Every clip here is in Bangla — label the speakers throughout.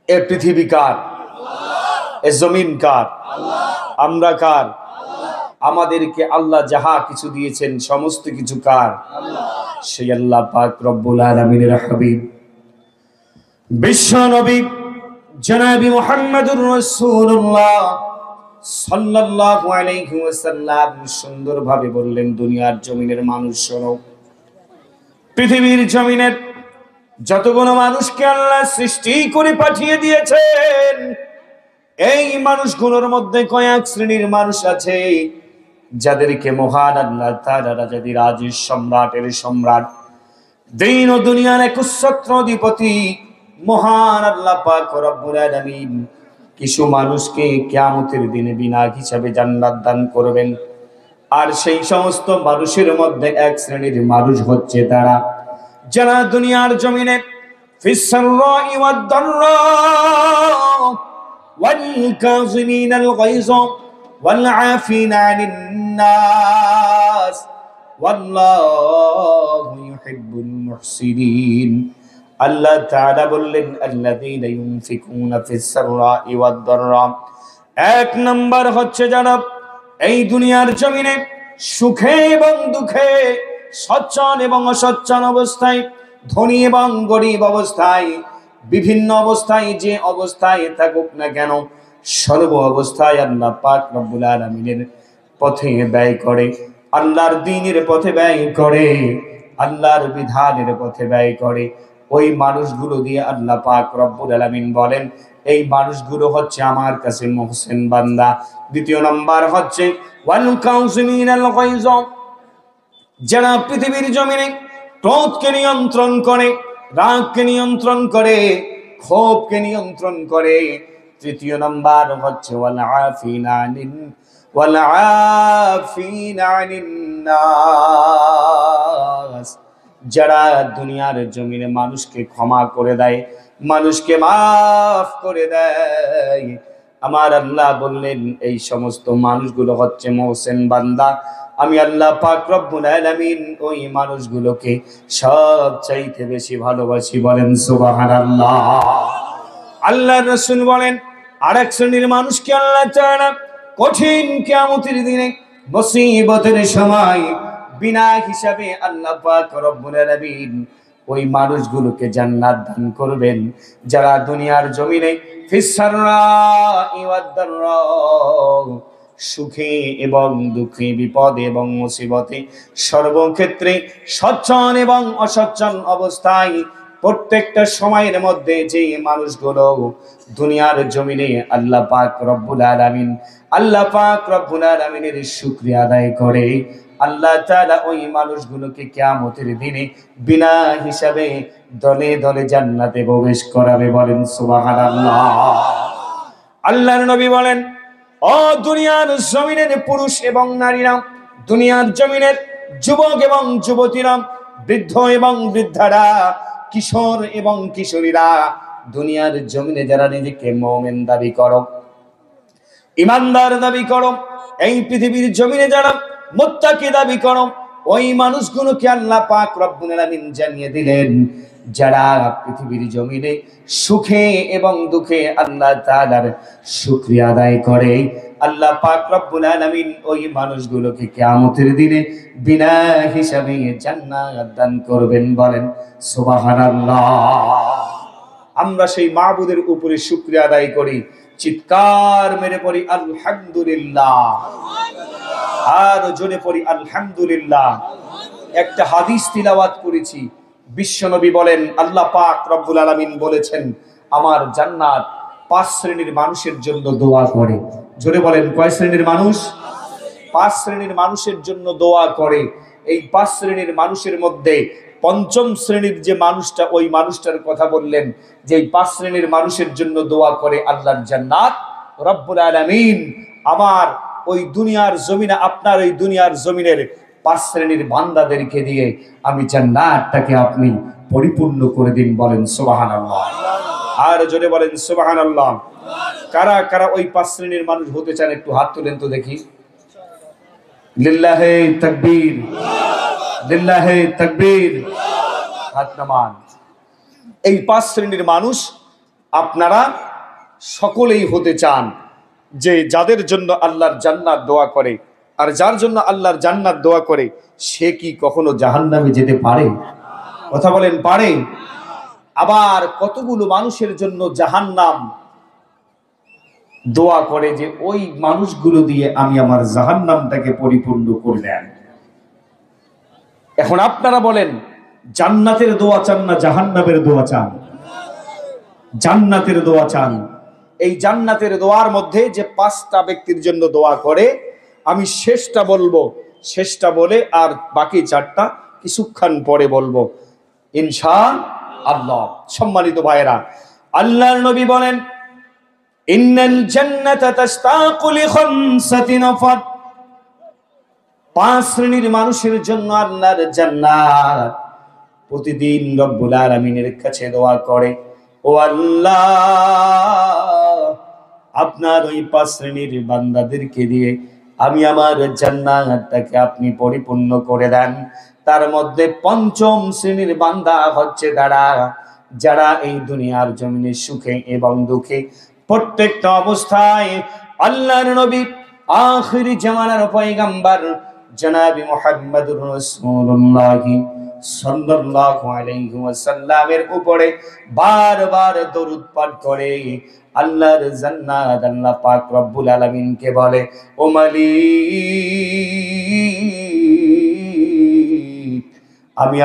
Speaker 1: এ পৃথিবী কার? এ জমিন কার? আমরা কার? আমাদেরকে আল্লাহ যাহা কিছু দিয়েছেন সমস্ত কিছু কার? সেই আল্লাহ পাক রব্বুল আলামিনের হাবিব বিশ্ব নবী জনাবি মুহাম্মদুর রাসূলুল্লাহ সাল্লাল্লাহু আলাইহি ওয়াসাল্লাম সুন্দরভাবে বললেন, দুনিয়ার জমিনের মানুষ শোনো, পৃথিবীর জমিনের যতগুলো মানুষকে আল্লাহ সৃষ্টি করে পাঠিয়ে দিয়েছেন, এই মানুষগুলোর মধ্যে কয়েক শ্রেণীর মানুষ আছে যাদেরকে মহান আল্লাহ তাআলা রাজাদিরাজ সম্রাটের সম্রাট, দিন ও দুনিয়ার একচ্ছত্র অধিপতি মহান আল্লাহ পাক রব্বুল আলামিন কিছু মানুষকে কিয়ামতের দিনে বিনা হিসাবে জান্নাত দান করবেন। আর সেই সমস্ত মানুষের মধ্যে এক শ্রেণীর মানুষ হচ্ছে তারা যারা দুনিয়ার জমিনে ফিসসাররাই ওয়াদ-দাররা ওয়াল কাযিমিনাল গায়জ ওয়াল আফিনা আনিন নাস ওয়াল্লাহু ইউহিব্বুল মুহসিনিন। আল্লাহ তাআলা বললেন, আল্লাযীনা ইউনফিকুনা ফিসসাররাই ওয়াদ-দাররা, এক নাম্বার হচ্ছে যারা এই দুনিয়ার জমিনে সুখে এবং দুঃখে, সচ্ছল এবং অসচ্ছল অবস্থায়, ধনী এবং গরিব অবস্থায়, বিভিন্ন অবস্থায় যে অবস্থায় থাকুক না কেন, সর্ব অবস্থায় আল্লাহ পাক রব্বুল আলামিনের পথে ব্যয় করে, আল্লাহর দ্বীনের পথে ব্যয় করে, আল্লাহর বিধানের পথে ব্যয় করে, ওই মানুষগুলো দিয়ে আল্লাহ পাক রব্বুল আলামিন বলেন, এই মানুষগুলো হচ্ছে আমার কাছে মুহসিন বান্দা। দ্বিতীয় নম্বর হচ্ছে ওয়াল কাযিমিনাল গায়জ, যারা পৃথিবীর জমিনে ক্রোধকে নিয়ন্ত্রণ করে, রাগকে নিয়ন্ত্রণ করে, ক্ষোভকে নিয়ন্ত্রণ করে। তৃতীয় নাম্বার হচ্ছে ওয়াল আফিনা আনিন নাস, যারা দুনিয়ার জমিনে মানুষকে ক্ষমা করে দেয়, মানুষকে মাফ করে দেয়। আমার আল্লাহ বললেন, এই সমস্ত মানুষগুলো হচ্ছে মুহসিন বান্দা। আমি আল্লাহ পাক রব্বুল আলামিন ওই মানুষগুলোকে সবচাইতে বেশি ভালোবাসি। বলেন সুবহানাল্লাহ। আল্লাহর রাসূল বলেন, আরেক শ্রেণীর মানুষকে আল্লাহ তাআলা কঠিন কিয়ামতের দিনে মুসিবতের সময় বিনা হিসাবে আল্লাহ পাক রব্বুল আলামিন ওই মানুষগুলোকে জান্নাত দান করবেন, যারা দুনিয়ার জমিনে ফিসসাররাই ওয়াদ-দাররা, সুখে এবং দুঃখে, বিপদে এবং মুসিবতে, সর্বক্ষেত্রে সচ্ছল এবং অসচ্ছল অবস্থায়, প্রত্যেকটা সময়ের মধ্যে যে মানুষগুলো দুনিয়ার জমিনে আল্লাহ পাক রব্বুল আলামিনের শুকরিয়া আদায় করে, আল্লাহ তাআলা ওই মানুষগুলোকে কিয়ামতের দিনে বিনা হিসাবে দলে দলে জান্নাতে প্রবেশ করাবে। বলেন সুবহানাল্লাহ। আল্লাহর নবী বলেন, ও দুনিয়ার জমিনের পুরুষ এবং নারীরা, দুনিয়ার জমিনের যুবক এবং যুবতীরা, বৃদ্ধ এবং বৃদ্ধারা, কিশোর এবং কিশোরীরা, দুনিয়ার জমিনে যারা নিজেকে মুমিন দাবি করো, ইমানদার দাবি করো, এই পৃথিবীর জমিনে যারা মুত্তাকি দাবি করো, ওই মানুষগুলোকে আল্লাহ পাক রব্বুল আলামিন জানিয়ে দিলেন, যারা পৃথিবীর জমিনে সুখে এবং দুঃখে আল্লাহ তাআলার শুকরিয়া আদায় করে, আল্লাহ পাক রব্বুল আলামিন ওই মানুষগুলোকে কিয়ামতের দিনে বিনা হিসাবে জান্নাত দান করবেন। বলেন সুবহানাল্লাহ। আমরা সেই মাবুদের উপরে শুকরিয়া আদায় করি, চিৎকার মেরে পড়ি আলহামদুলিল্লাহ, আর জোরে পড়ি আলহামদুলিল্লাহ। একটা হাদিস তিলাওয়াত করেছি, বিশ্বনবী বলেন, আল্লাহ পাক রব্বুল আলামিন বলেছেন, আমার জান্নাত 5 শ্রেণীর মানুষের জন্য দোয়া করে। জোরে বলেন, কয় শ্রেণীর মানুষ? 5 শ্রেণীর মানুষের জন্য দোয়া করে। এই 5 শ্রেণীর মানুষের মধ্যে পঞ্চম শ্রেণীর যে মানুষটা, ওই মানুষটার কথা বললেন, যে এই 5 শ্রেণীর মানুষের জন্য দোয়া করে আল্লাহর জান্নাত রব্বুল আলামিন আমার ওই দুনিয়ার জমিনে, আপনার ওই দুনিয়ার জমিনের 5 শ্রেণীর বান্দাদেরকে দিয়ে আমি জান্নাতটাকে আপনি পরিপূর্ণ করে দিন। বলেন সুবহানাল্লাহ। আর জোরে বলেন সুবহানাল্লাহ। কারা কারা ওই 5 শ্রেণীর মানুষ হতে চান একটু হাত তুলেন তো দেখি। লিল্লাহে তাকবীর, লিল্লাহে তাকবীর। হাত নামান। এই 5 শ্রেণীর মানুষ আপনারা সকলেই হতে চান যে যাদের জন্য আল্লাহর জান্নাত দোয়া করে, আর যার জন্য আল্লাহর জান্নাত দোয়া করে সে কি কখনো জাহান্নামে যেতে পারে? কথা বলেন, পারে? আবার কতগুলো মানুষের জন্য জাহান্নাম দোয়া করে যে ওই মানুষগুলো দিয়ে আমি আমার জাহান্নামটাকে পরিপূর্ণ করে দেন। এখন আপনারা বলেন, জান্নাতের দোয়া চান না জাহান্নামের দোয়া চান? জান্নাতের দোয়া চান। এই জান্নাতের দোয়ার মধ্যে যে 5টা ব্যক্তির জন্য দোয়া করে, আমি শেষটা বলবো, শেষটা বলে আর বাকি 4টা কিছুক্ষণ পরে বলবো ইনশাআল্লাহ। সম্মানিত ভাইরা, আল্লাহর নবী বলেন, ইন্নাল জান্নাতা তাশতাকু লিখামসাতি নাফার, 5 শ্রেণীর মানুষের জন্য আল্লাহর জান্নাত প্রতিদিন রব্বুল আলামিনের কাছে দোয়া করে, ও আল্লাহ আপনার ওই 5 শ্রেণীর বান্দাদেরকে দিয়ে আমি আমার জান্নাতটাকে আপনি পরিপূর্ণ করে দেন। তার মধ্যে 5ম শ্রেণীর বান্দা হচ্ছে যারা এই দুনিয়ার জমিনে সুখে এবং দুঃখে প্রত্যেকটা অবস্থায় আল্লাহর নবী আখিরি জামানার পয়গম্বর জনাবি মুহাম্মদুর রাসূলুল্লাহ সাল্লাল্লাহু আলাইহি ওয়াসাল্লামের উপরে বারবার দরুদ পাঠ করে আল্লাহর জান্নাত আল্লাহ পাক রব্বুল আলামিনকে বলে, ও মালিক আমি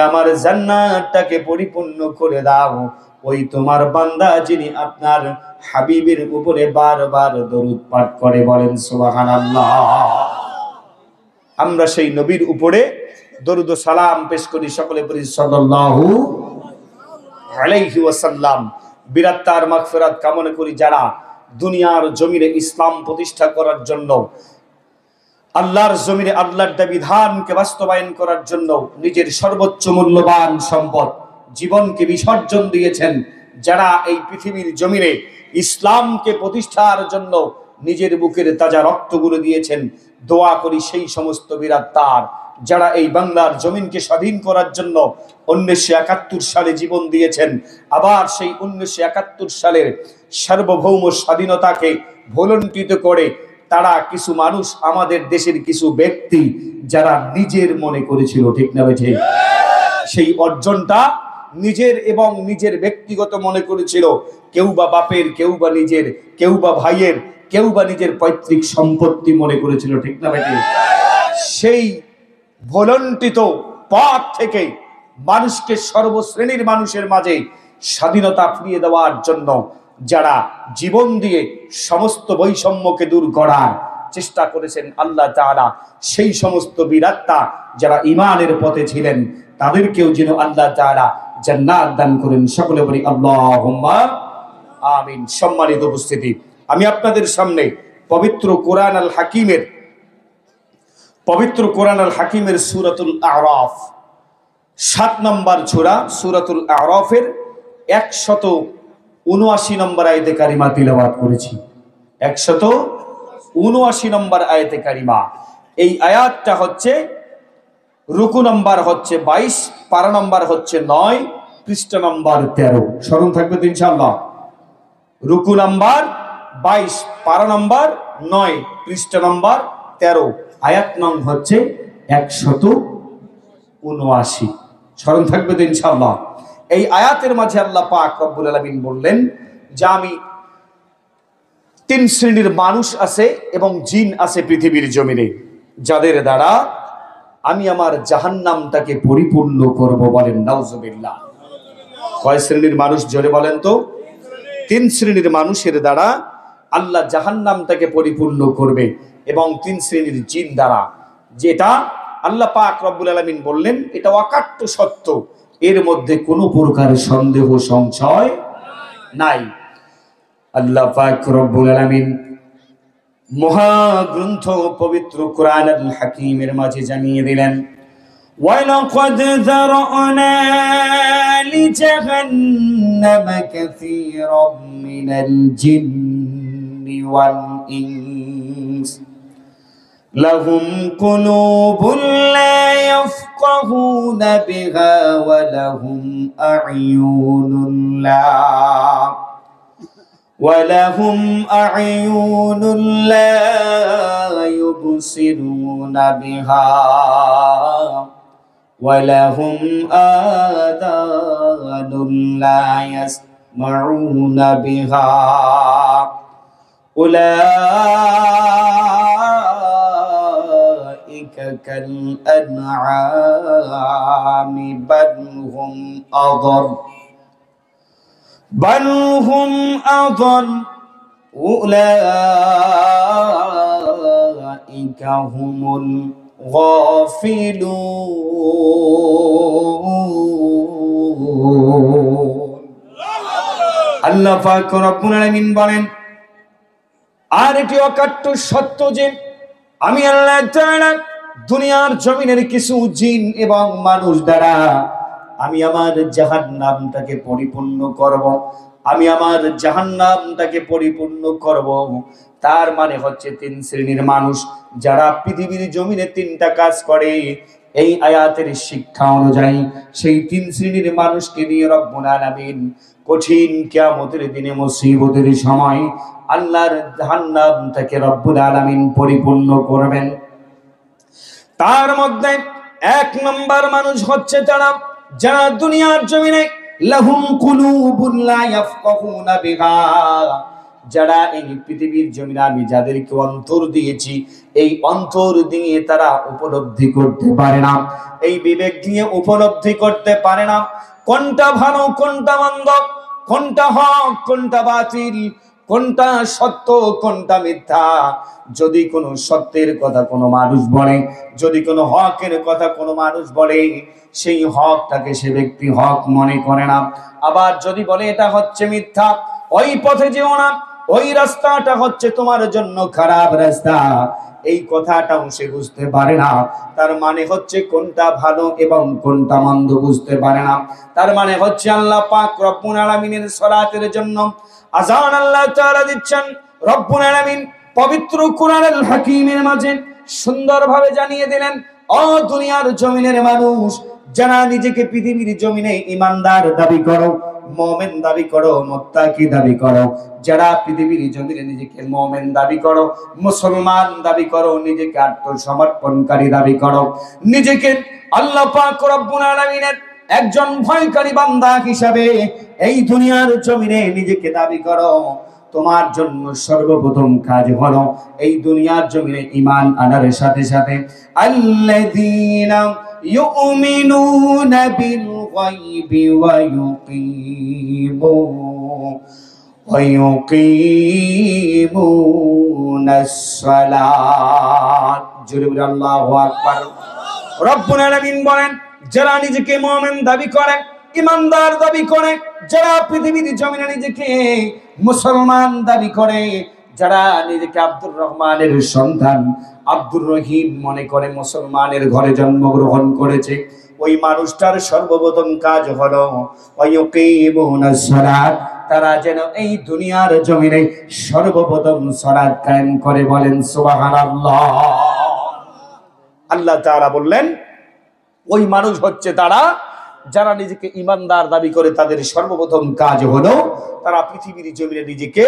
Speaker 1: আমার জান্নাতটাকে পরিপূর্ণ করে দাও। ওই তোমার বান্দা যিনি আপনার হাবিবের উপরে বারবার দরুদ পাঠ করে, বলেন সুবহানাল্লাহ। আমরা সেই নবীর উপরে দরুদ ও সালাম পেশ করি, সকলে পড়ি সাল্লাল্লাহু আলাইহি ওয়াসাল্লাম। বিরাট তার মাগফিরাত কামনা করি যারা দুনিয়ার জমিনে ইসলাম প্রতিষ্ঠা করার জন্য, আল্লাহর জমিনে আল্লাহর বিধানকে বাস্তবায়ন করার জন্য নিজের সর্বোচ্চ মূল্যবান সম্পদ জীবনকে বিসর্জন দিয়েছেন, যারা এই পৃথিবীর জমিনে ইসলামকে প্রতিষ্ঠার জন্য নিজের বুকের তাজা রক্তগুলো দিয়েছেন। দোয়া করি সেই সমস্ত বিরাট তার যারা এই বাংলার জমিনকে স্বাধীন করার জন্য 1971 সালে জীবন দিয়েছেন, আবার সেই 1971 সালের সার্বভৌম স্বাধীনতাকে ভুলণ্ঠিত করে তারা কিছু মানুষ, আমাদের দেশের কিছু ব্যক্তি যারা নিজের মনে করেছিল, ঠিক না ঠিক, সেই অর্জনটা নিজের এবং নিজের ব্যক্তিগত মনে করেছিল, কেউ বা বাপের, কেউ বা নিজের, কেউ বা ভাইয়ের, কেউ বা নিজের পৈতৃক সম্পত্তি মনে করেছিল, ঠিক না বেটি? সেই ভুলণ্ঠিত পথ থেকে মানুষকে সর্বশ্রেণীর মানুষের মাঝে স্বাধীনতা ফিরিয়ে দেওয়ার জন্য যারা জীবন দিয়ে সমস্ত বৈষম্যকে দূর করার চেষ্টা করেছেন আল্লাহ তাআলা সেই সমস্ত বীরাত্মা যারা ঈমানের পথে ছিলেন তাদেরকেও যেন আল্লাহ তাআলা জান্নাত দান করেন, সকলে বলি আল্লাহুম্মা আমিন। সম্মানিত উপস্থিতি, আমি আপনাদের সামনে পবিত্র কোরআন আল হাকিমের সূরাতুল আরাফ 7 নম্বর সূরা, সূরাতুল আরাফের 179 নম্বর আয়াতে কারিমা তিলাওয়াত করেছি। 179 নম্বর আয়াতে কারিমা। এই আয়াতটা হচ্ছে রুকু নম্বর হচ্ছে 22, পারা নম্বর হচ্ছে 9, পৃষ্ঠা নম্বর 13। স্মরণ থাকবে তো ইনশাআল্লাহ। রুকু নম্বর 22, পারা নম্বর 9, পৃষ্ঠা নম্বর 13, আয়াত নং হচ্ছে 179। স্মরণ থাকবে তো ইনশাআল্লাহ। এই আয়াতের মাঝে আল্লাহ পাক রব্বুল আলামিন বললেন যে আমি 3 শ্রেণীর মানুষ আছে এবং জিন আছে পৃথিবীর জমিনে, যাদের দ্বারা আমি আমার জাহান্নামটাকে পরিপূর্ণ করব, বলেন নাউজুবিল্লাহ। কয় শ্রেণীর মানুষ জোরে বলেন তো? 3 শ্রেণীর মানুষের দ্বারা আল্লাহ জাহান্নামটাকে পরিপূর্ণ করবে এবং 3 শ্রেণীর জিন দ্বারা, যেটা আল্লাহ পাক রব্বুল আলামিন বললেন এটা অকাট্য সত্য, এর মধ্যে কোনো প্রকার সন্দেহ সংশয় নাই। আল্লাহ পাক রব্বুল আলামিন মহাগ্রন্থ পবিত্র কোরআন আল হাকিমের মাঝে জানিয়ে দিলেন, ওয়ালাকাদ যারানা লিজাহান্নামা কাসীরাম মিনাল জিন্নি ওয়াল ইনস লাহুম কুলুবুন লা ইয়াফকাহুনা বিহা ওয়া লাহুম আ'য়ুনুন ولهم أعين لا يبصرون بها ولهم آذان لا يسمعون بها أولئك كالأنعام بل هم أضل أولئك هم الغافلون আল্লাহ পাক রব্বুল আলামিন বলেন, আর এটি অকাট্য সত্য যে আমি আল্লাহ তাআলা দুনিয়ার জমিনের কিছু জিন এবং মানুষ দ্বারা আমি আমার জাহান্নামটাকে পরিপূর্ণ করব, আমি আমার জাহান্নামটাকে পরিপূর্ণ করব। তার মানে হচ্ছে তিন শ্রেণীর মানুষ যারা পৃথিবীর জমিনে তিনটা কাজ করে। এই আয়াতের শিক্ষা অনুযায়ী সেই তিন শ্রেণীর মানুষকে নিয়ে রব্বুল আলামিন কঠিন কিয়ামতের দিনে মুসিবতের সময় আল্লাহর জাহান্নাম থেকে রব্বুল আলামিন পরিপূর্ণ করবেন। তার মধ্যে এক নম্বর মানুষ হচ্ছে যারা দুনিয়ার জমিনে লাহুম কুলুবুন লা ইয়াফকাহুনা বিহা, যারা এই পৃথিবীর জমিনে আমি যাদেরকে অন্তর দিয়েছি এই অন্তর দিয়ে তারা উপলব্ধি করতে পারে না, এই বিবেক দিয়ে উপলব্ধি করতে পারে না কোনটা ভালো কোনটা মন্দ, কোনটা হক কোনটা বাতিল, কোনটা সত্য কোনটা মিথ্যা। যদি কোনো সত্যের কথা কোনো মানুষ বলে, যদি কোনো হকের কথা কোনো মানুষ বলে, সেই হকটাকে সে ব্যক্তি হক মনে করে না। আবার যদি বলে এটা হচ্ছে মিথ্যা, ওই পথে যেও না, ওই রাস্তাটা হচ্ছে তোমার জন্য খারাপ রাস্তা, এই কথাটাও সে বুঝতে পারে না। তার মানে হচ্ছে কোনটা ভালো এবং কোনটা মন্দ বুঝতে পারে না। তার মানে হচ্ছে আল্লাহ পাক রব্বুল আলামিনের সালাতের জন্য আযান আল্লাহ তাআলা দিচ্ছেন। রব্বুল আলামিন পবিত্র কোরআনুল হাকীমের মাঝে সুন্দরভাবে জানিয়ে দিলেন, ও দুনিয়ার জমিনের মানুষ যারা নিজেকে পৃথিবীর জমিনে ঈমানদার দাবি করো, মুমিন দাবি করো, মুত্তাকি দাবি করো, যারা পৃথিবীর জমিনে নিজেকে মুমিন দাবি করো, মুসলমান দাবি করো, নিজেকে আত্মসমর্পণকারী দাবি করো, নিজেকে আল্লাহ পাক রব্বুল আলামিনের একজন ভয়কারী বান্দা হিসাবে এই দুনিয়ার জমিনে নিজেকে দাবি করো, তোমার জন্য সর্বপ্রথম কাজ হলো এই দুনিয়ার জমিনে ঈমান আনার সাথে সাথে আল্লাযীনা ইউমিনুনা বিল গায়বি ওয়া ইউকিমুনাস সালাত। জোরে বলে আল্লাহু আকবার। রব্বুল আলামিন বলেন, যারা নিজেকে মুমিন দাবি করে, ঈমানদার দাবি করে, যারা পৃথিবীর জমিনে নিজেকে মুসলমান দাবি করে, যারা নিজেকে আব্দুর রহমানের সন্তান, আব্দুর রহিম মনে করে, মুসলমানের ঘরে জন্মগ্রহণ করেছে, ওই মানুষটার সর্বপ্রথম কাজ হলো ওয়ায়ুকিমুনাস সালাত, তারা যেন এই দুনিয়ার জমিনে সর্বপ্রথম সালাত কায়েম করে। বলেন সুবহানাল্লাহ। আল্লাহ তাআলা বললেন ওই মানুষ হচ্ছে তারা যারা নিজেকে ঈমানদার দাবি করে, তাদের সর্বপ্রথম কাজ হলো তারা পৃথিবীর জমিনে নিজেকে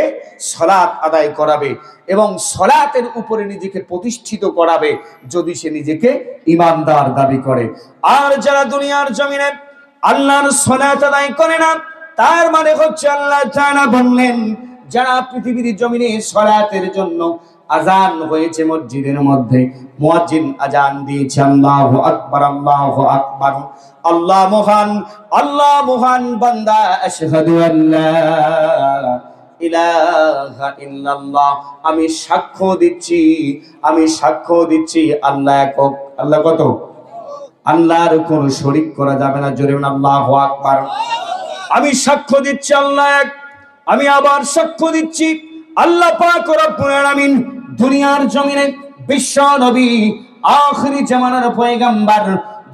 Speaker 1: সালাত আদায় করাবে এবং সালাতের উপরে নিজেকে প্রতিষ্ঠিত করাবে যদি সে নিজেকে ঈমানদার দাবি করে। আর যারা দুনিয়ার জমিনে আল্লাহর সালাত আদায় করে না, তার মানে হচ্ছে আল্লাহ তাআলা বললেন যারা পৃথিবীর জমিনে সালাতের জন্য আজান হয়েছে মসজিদের মধ্যে, মুয়াজ্জিন আজান দিয়েছে আল্লাহু আকবার আল্লাহু আকবার, আল্লাহ মহান আল্লাহ মহান, বান্দা আশহাদু আল্লা ইলাহা ইল্লাল্লাহ, আমি সাক্ষ্য দিচ্ছি, আমি সাক্ষ্য দিচ্ছি আল্লাহ একক। আল্লাহ কত? আল্লাহর কোনো শরীক করা যাবে না। জোরে বলুন আল্লাহু আকবার। আমি সাক্ষ্য দিচ্ছি আল্লাহ এক। আমি আবার সাক্ষ্য দিচ্ছি আল্লাহ পাক রব্বুল আলামিন দুনিয়ার জমিনে বিশ্ব নবী আখিরি জামানার পয়গম্বর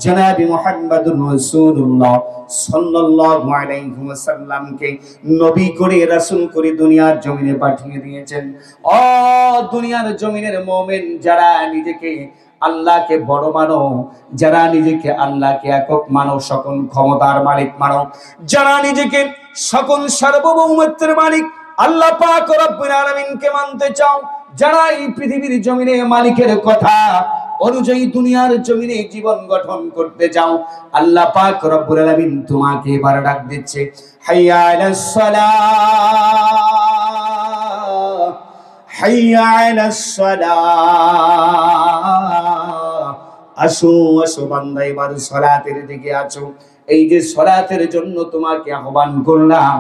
Speaker 1: জনাব মুহাম্মদুর রাসূলুল্লাহ সাল্লাল্লাহু আলাইহি ওয়াসাল্লামকে নবী করে রাসূল করে দুনিয়ার জমিনে পাঠিয়ে দিয়েছেন। ও দুনিয়ার জমিনের মুমিন, যারা নিজেকে আল্লাহকে বড় মানো, যারা নিজেকে আল্লাহকে একক মানো, সকল ক্ষমতার মালিক মানো, যারা নিজেকে সকল সার্বভৌমত্বের মালিক আল্লাহ পাক রব্বুল আলামিনকে মানতে চাও, যারা এই পৃথিবীর জমিনে মালিকের কথা অনুযায়ী দুনিয়ার জমিনে জীবন গঠন করতে চাও, আল্লাহ পাক রব্বুল আলামিন তোমাকে এবার ডাক দিচ্ছে, হাইয়া আলাস সালাহ, হাইয়া আলাস সালাহ। আসো আসো বান্দা, এবার সালাতের দিকে আসো। এই যে সালাতের জন্য তোমাকে আহ্বান করলাম,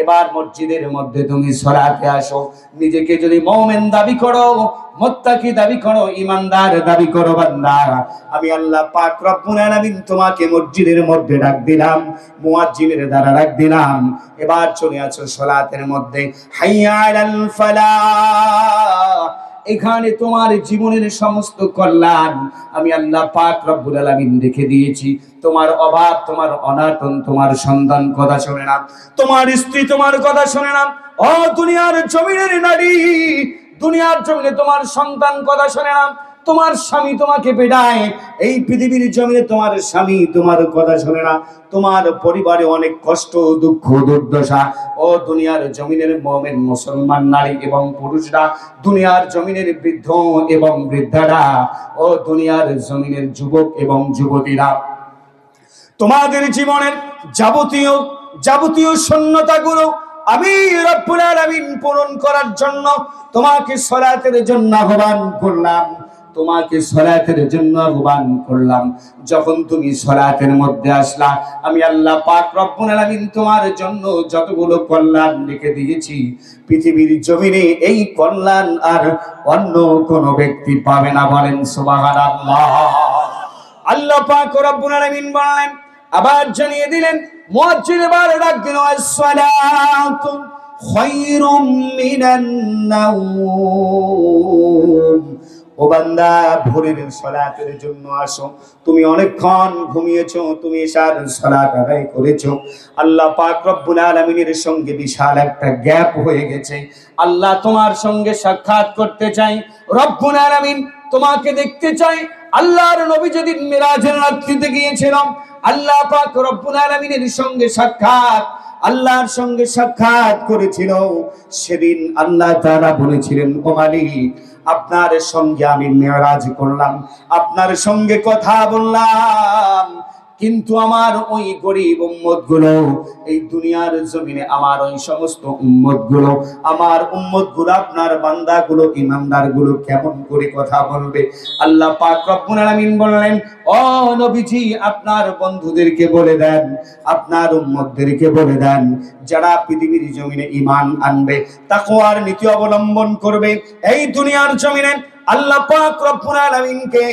Speaker 1: এবার মসজিদের মধ্যে তুমি সালাতে আসো। নিজেকে যদি মুমিন দাবি করো, মুত্তাকি দাবি করো, ঈমানদার দাবি করো বান্দা, আমি আল্লাহ পাক রব্বুল আলামিন তোমাকে মসজিদের মধ্যে ডাক দিলাম, মুয়াজ্জিনের দ্বারা ডাক দিলাম, এবার চলে আসো সালাতের মধ্যে। হাইয়া আলাল ফালাহ। এখানে তোমার জীবনের সমস্ত কল্যাণ আমি আল্লাহ পাক রব্বুল আলামিন রেখে দিয়েছি। তোমার অভাব, তোমার অনাটন, তোমার সন্তান কথা শোনে না, তোমার স্ত্রী তোমার কথা শোনে না, ও দুনিয়ার জমিনের নারী, দুনিয়ার জমিনে তোমার সন্তান কথা শোনে না, তোমার স্বামী তোমাকে পেটায়, এই পৃথিবীর জমিনে তোমার স্বামী তোমার কথা শোনে না, তোমার পরিবারে অনেক কষ্ট, দুঃখ, দুর্দশা, ও দুনিয়ার জমিনের মুমিন মুসলমান নারী এবং পুরুষরা, দুনিয়ার জমিনের বৃদ্ধ এবং বৃদ্ধারা, ও দুনিয়ার জমিনের যুবক এবং যুবতীরা, তোমাদের জীবনের যাবতীয় শূন্যতাগুলো আমি রব্বুল আলামিন পূরণ করার জন্য তোমাকে সালাতের জন্য আহ্বান করলাম, তোমাকে সালাতের জন্য আহ্বান করলাম। যখন তুমি সালাতের মধ্যে আসলা, আমি আল্লাহ পাক রব্বুল আলামিন তোমার জন্য যতগুলো কল্যাণ রেখে দিয়েছি, পৃথিবীর জমিনে এই কল্যাণ আর অন্য কোন ব্যক্তি পাবে না। বলেন সুবহানাল্লাহ। আল্লাহ পাক রব্বুল আলামিন বলেন, আবার জানিয়ে দিলেন, মুয়াজ্জিন এবার ডাক দিল, আসসালাতু খায়রুম মিনান নাওম। ও বান্দা, ভোরের সালাতের জন্য আসো। তুমি অনেকক্ষণ ঘুমিয়েছো, তুমি ইশার সালাত আদায় করেছো, আল্লাহ পাক রব্বুল আলামিনের সঙ্গে বিশাল একটা গ্যাপ হয়ে গেছে। আল্লাহ তোমার সঙ্গে সাক্ষাৎ করতে চাই, রব্বুল আলামিন তোমাকে দেখতে চাই। আল্লাহর নবী যেদিন মিরাজের রাত্রিতে গিয়েছিলাম, আল্লাহ পাক রব্বুল আলামিনের সঙ্গে সাক্ষাৎ, আল্লাহর সঙ্গে সাক্ষাৎ করেছিল, সেদিন আল্লাহ তাআলা বলেছিলেন, ও মালিক, আপনার সঙ্গে আমি মেরাজ করলাম, আপনার সঙ্গে কথা বললাম, কিন্তু আমার ওই গরিব উম্মতগুলো, এই দুনিয়ার জমিনে আমার ওই সমস্ত উম্মতগুলো, আমার উম্মতগুলো, আপনার বান্দাগুলো, ঈমানদারগুলো কেমন করে কথা বলবে? আল্লাহ পাক রব্বুল আলামিন বললেন, ও নবীজি, আপনার বন্ধুদেরকে বলে দেন, আপনার উম্মতদেরকে বলে দেন, যারা পৃথিবীর জমিনে ঈমান আনবে, তাকওয়ার নীতি অবলম্বন করবে, এই দুনিয়ার জমিনে আল্লাহ পাক রব্বুল আলামিনকে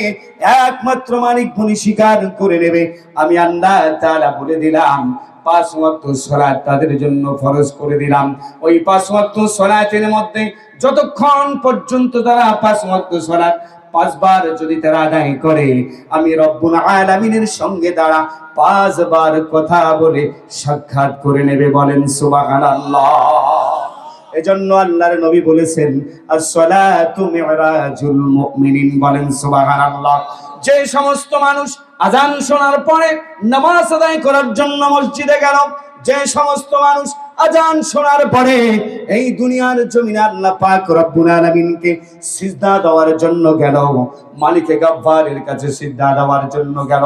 Speaker 1: একমাত্র মালিক বলে স্বীকার করে নেবে, আমি আল্লাহ তাআলা বলে দিলাম 5 ওয়াক্ত সালাত তাদের জন্য ফরজ করে দিলাম। ওই 5 ওয়াক্ত সালাতের মধ্যে যতক্ষণ পর্যন্ত তারা 5 ওয়াক্ত সালাত 5 বার যদি তারা আদায় করে, আমি রব্বুল আলামিনের সঙ্গে তারা 5 বার কথা বলে সাক্ষাৎ করে নেবে। বলেন সুবহানাল্লাহ। এজন্য আল্লাহর নবী বলেছেন, as-salatu mi'rajul mu'minin। বলেন সুবহানাল্লাহ। যে সমস্ত মানুষ আযান শোনার পরে নামাজ আদায় করার জন্য মসজিদে গেল, যে সমস্ত মানুষ আযান শোনার পরে এই দুনিয়ার জমিনে আল্লাহ পাক রব্বুল আলামিনকে সিজদা দেওয়ার জন্য গেল, মালিকে গফফারের কাছে সিজদা দেওয়ার জন্য গেল,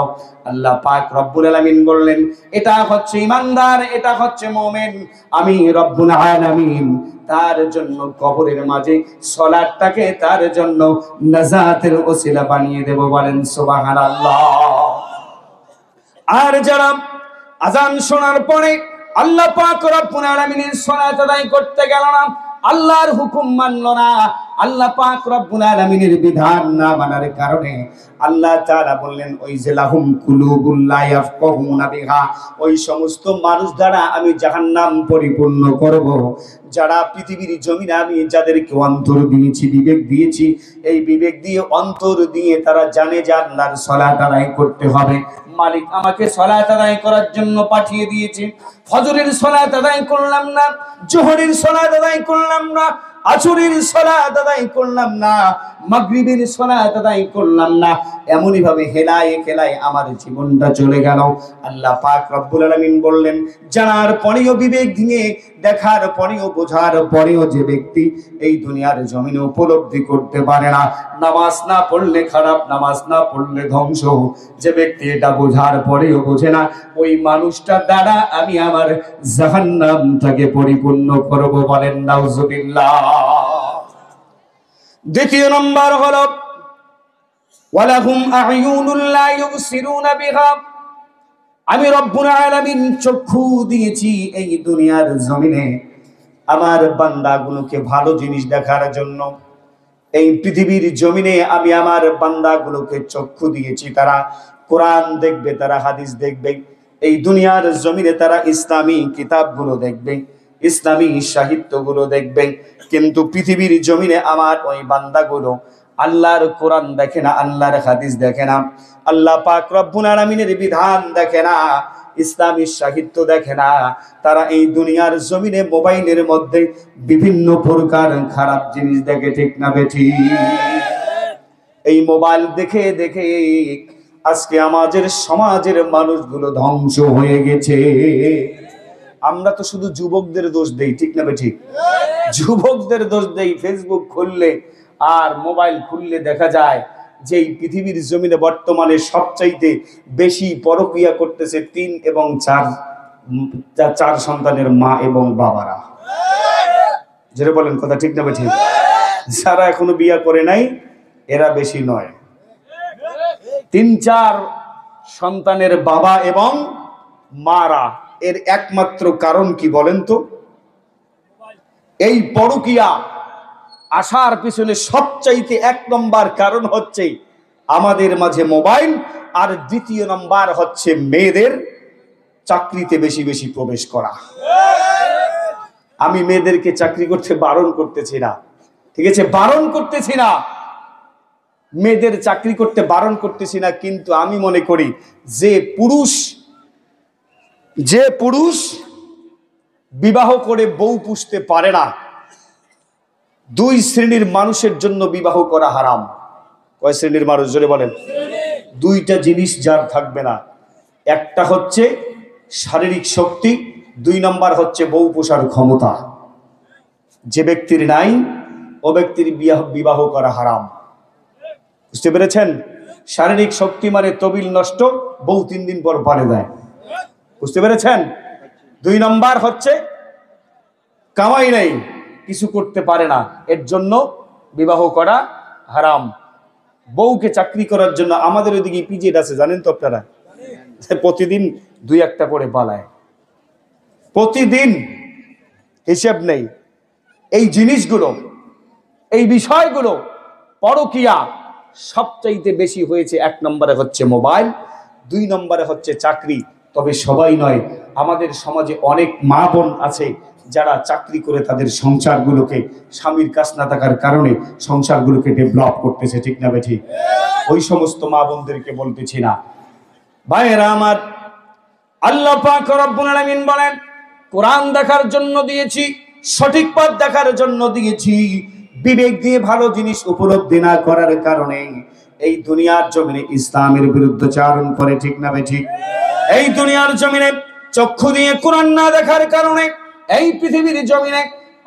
Speaker 1: আল্লাহ পাক রব্বুল আলামিন বললেন, এটা হচ্ছে ঈমানদার, এটা হচ্ছে মুমিন, আমি রব্বুল আলামিন তার জন্য কবরের মাঝে সালাতটাকে তার জন্য নাজাতের ওসিলা বানিয়ে দেব। বলেন সুবহানাল্লাহ। আর যারা আযান শোনার পরে আল্লাহ পাক রব্বুল আলামিনের সালাত আদায় করতে গেল না, আল্লাহর হুকুম মানল না, আল্লাহ পাক রব্বুল আলামিনের বিধান না মানার কারণে আল্লাহ তাআলা বললেন ওই যে লাহুম কুলুবুল লা ইয়াফকাহুনা বিহা, ওই সমস্ত মানুষ দ্বারা আমি জাহান্নাম পরিপূর্ণ করব। যারা পৃথিবীর জমিনে আমি যাদেরকে অন্তর দিয়েছি, বিবেক দিয়েছি, এই বিবেক দিয়ে অন্তর দিয়ে তারা জানে যে আল্লাহর সালাত আদায় করতে হবে। মালিক আমাকে সালাত আদায় করার জন্য পাঠিয়ে দিয়েছে। ফজরের সালাত আদায় করলাম না, জোহরের সালাত আদায় করলাম না, আসরের সালাত আদায় করলাম না, মাগরিবের সালাত আদায় করলাম না, এমনই ভাবে হেলায় খেলায় আমার জীবনটা চলে গেল। আল্লাহ পাক রব্বুল আলামিন বললেন, জানার পরেও বিবেক দিয়ে, দেখার পরেও বোঝার পরেও যে ব্যক্তি এই দুনিয়ার জমিনে উপলব্ধি করতে পারে না, নামাজ না পড়লে খারাপ, নামাজ না পড়লে ধ্বংস, যে ব্যক্তি এটা বোঝার পরেও বোঝে না, ওই মানুষটা দ্বারা আমি আমার জাহান্নামটাকে পরিপূর্ণ করব। বলেন নাউজুবিল্লাহ। দ্বিতীয় নম্বর হলো ওয়ালাহুম আ'য়ুনুল লা ইউবসিরুনা বিহা, আমি রব্বুল আলামিন চক্ষু দিয়েছি এই দুনিয়ার জমিনে আমার বান্দাগুলোকে ভালো জিনিস দেখার জন্য। এই পৃথিবীর জমিনে আমি আমার বান্দাগুলোকে চক্ষু দিয়েছি, তারা কোরআন দেখবে, তারা হাদিস দেখবে, এই দুনিয়ার জমিনে তারা ইসলামী কিতাবগুলো দেখবে, ইসলামী সাহিত্যগুলো দেখবে। কিন্তু পৃথিবীর জমিনে আমার ওই বান্দাগুলো আল্লাহর কোরআন দেখে না, আল্লাহর হাদিস দেখে না, আল্লাহ পাক রব্বুল আলামিনের বিধান দেখে না, ইসলামী সাহিত্য দেখে না। তারা এই দুনিয়ার জমিনে মোবাইলের মধ্যে বিভিন্ন প্রকার খারাপ জিনিস দেখে। ঠিক না বেঠিক? এই মোবাইল দেখে দেখে আজকে আমাদের সমাজের মানুষগুলো ধ্বংস হয়ে গেছে। আমরা তো শুধু যুবকদের দোষ দেই, ঠিক না বেঠিক? যুবকদের দোষ দেই। ফেসবুক খুললে আর মোবাইল খুললে দেখা যায় যে এই পৃথিবীর জমিনে বর্তমানে সবচাইতে বেশি পরকীয়া করতেছে 3 এবং 4 সন্তানের মা এবং বাবারা। যেটা বলেন কথা ঠিক না বেঠিক? যারা এখনো বিয়ে করে নাই এরা বেশি নয়, 3-4 সন্তানের বাবা এবং মারা। এর একমাত্র কারণ কি বলেন তো? এই পরকীয়া আসার পিছনে সবচাইতে 1 নম্বর কারণ হচ্ছে আমাদের মাঝে মোবাইল, আর 2য় নম্বর হচ্ছে মেয়েদের চাকরিতে বেশি বেশি প্রবেশ করা। আমি মেয়েদেরকে চাকরি করতে বারণ করতেছি না, ঠিক আছে? বারণ করতেছি না, মেয়েদের চাকরি করতে বারণ করতেছি না, কিন্তু আমি মনে করি যে পুরুষ বিবাহ করে বউ পুষতে পারে না, 2 শ্রেণীর মানুষের জন্য বিবাহ করা হারাম। কয় শ্রেণীর মানুষ জোরে বলেন? 2টা জিনিস যার থাকবে না, একটা হচ্ছে শারীরিক শক্তি, 2 নম্বর হচ্ছে বউ পোষার ক্ষমতা। যে ব্যক্তির নাই ও ব্যক্তির বিবাহ করা হারাম। বুঝতে পেরেছেন? শারীরিক শক্তি মানে তবিল নষ্ট, বউ 3 দিন পর পারে দেয়। বুঝতে পেরেছেন? 2 নম্বর হচ্ছে কামাই নেই, কিছু করতে পারে না, এর জন্য বিবাহ করা হারাম। বউকে চাকরি করার জন্য আমাদের ওইদিকে পিজেড আছে, জানেন তো আপনারা? প্রতিদিন 2-1টা করে পালায়, প্রতিদিন, হিসেব নেই। এই জিনিসগুলো, এই বিষয়গুলো, পরকীয়া সবচাইতে বেশি হয়েছে। 1 নম্বরে হচ্ছে মোবাইল, 2 নম্বরে হচ্ছে চাকরি। তবে সবাই নয়, আমাদের সমাজে অনেক মা বোন আছে যারা চাকরি করে তাদের সংসারগুলোকে, স্বামীর কাজ না থাকার কারণে সংসারগুলোকে ডেভেলপ করতেছে। ঠিক না বেঠিক? ওই সমস্ত মা বোনদেরকে বলতেছি না। ভাইয়েরা আমার, আল্লাহ পাক রব্বুল আলামিন বলেন, কোরআন দেখার জন্য দিয়েছি, সঠিক পথ দেখার জন্য দিয়েছি। বিবেক দিয়ে ভালো জিনিস উপলব্ধি না করার কারণে এই দুনিয়ার জমিনে ইসলামের বিরুদ্ধাচরণ করে। ঠিক না বেঠিক? এই দুনিয়ার জমিনে চক্ষু দিয়ে কোরআন না দেখার কারণে, এই পৃথিবীর জমিনে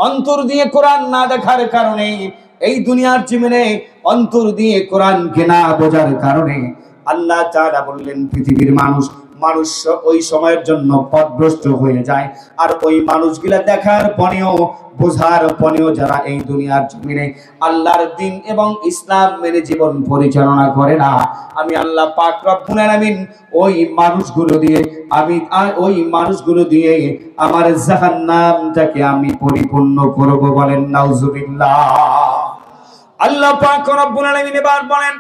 Speaker 1: অন্তর দিয়ে কোরআন না দেখার কারণে, এই দুনিয়ার জমিনে অন্তর দিয়ে কোরআনকে না বোঝার কারণে আল্লাহ তাআলা বললেন পৃথিবীর মানুষ ওই সময়ের জন্য পথভ্রষ্ট হয়ে যায়। আর ওই মানুষগুলা দেখার পরেও, বোঝার পরেও যারা এই দুনিয়ার জমিনে আল্লাহর দ্বীন এবং ইসলাম মেনে জীবন পরিচালনা করে না, আমি আল্লাহ পাক রব্বুল আলামিন ওই মানুষগুলো দিয়ে আমার জাহান্নামটাকে আমি পরিপূর্ণ করব। বলেন নাউজুবিল্লাহ। আল্লাহ পাক রব্বুল আলামিন এবার বলেন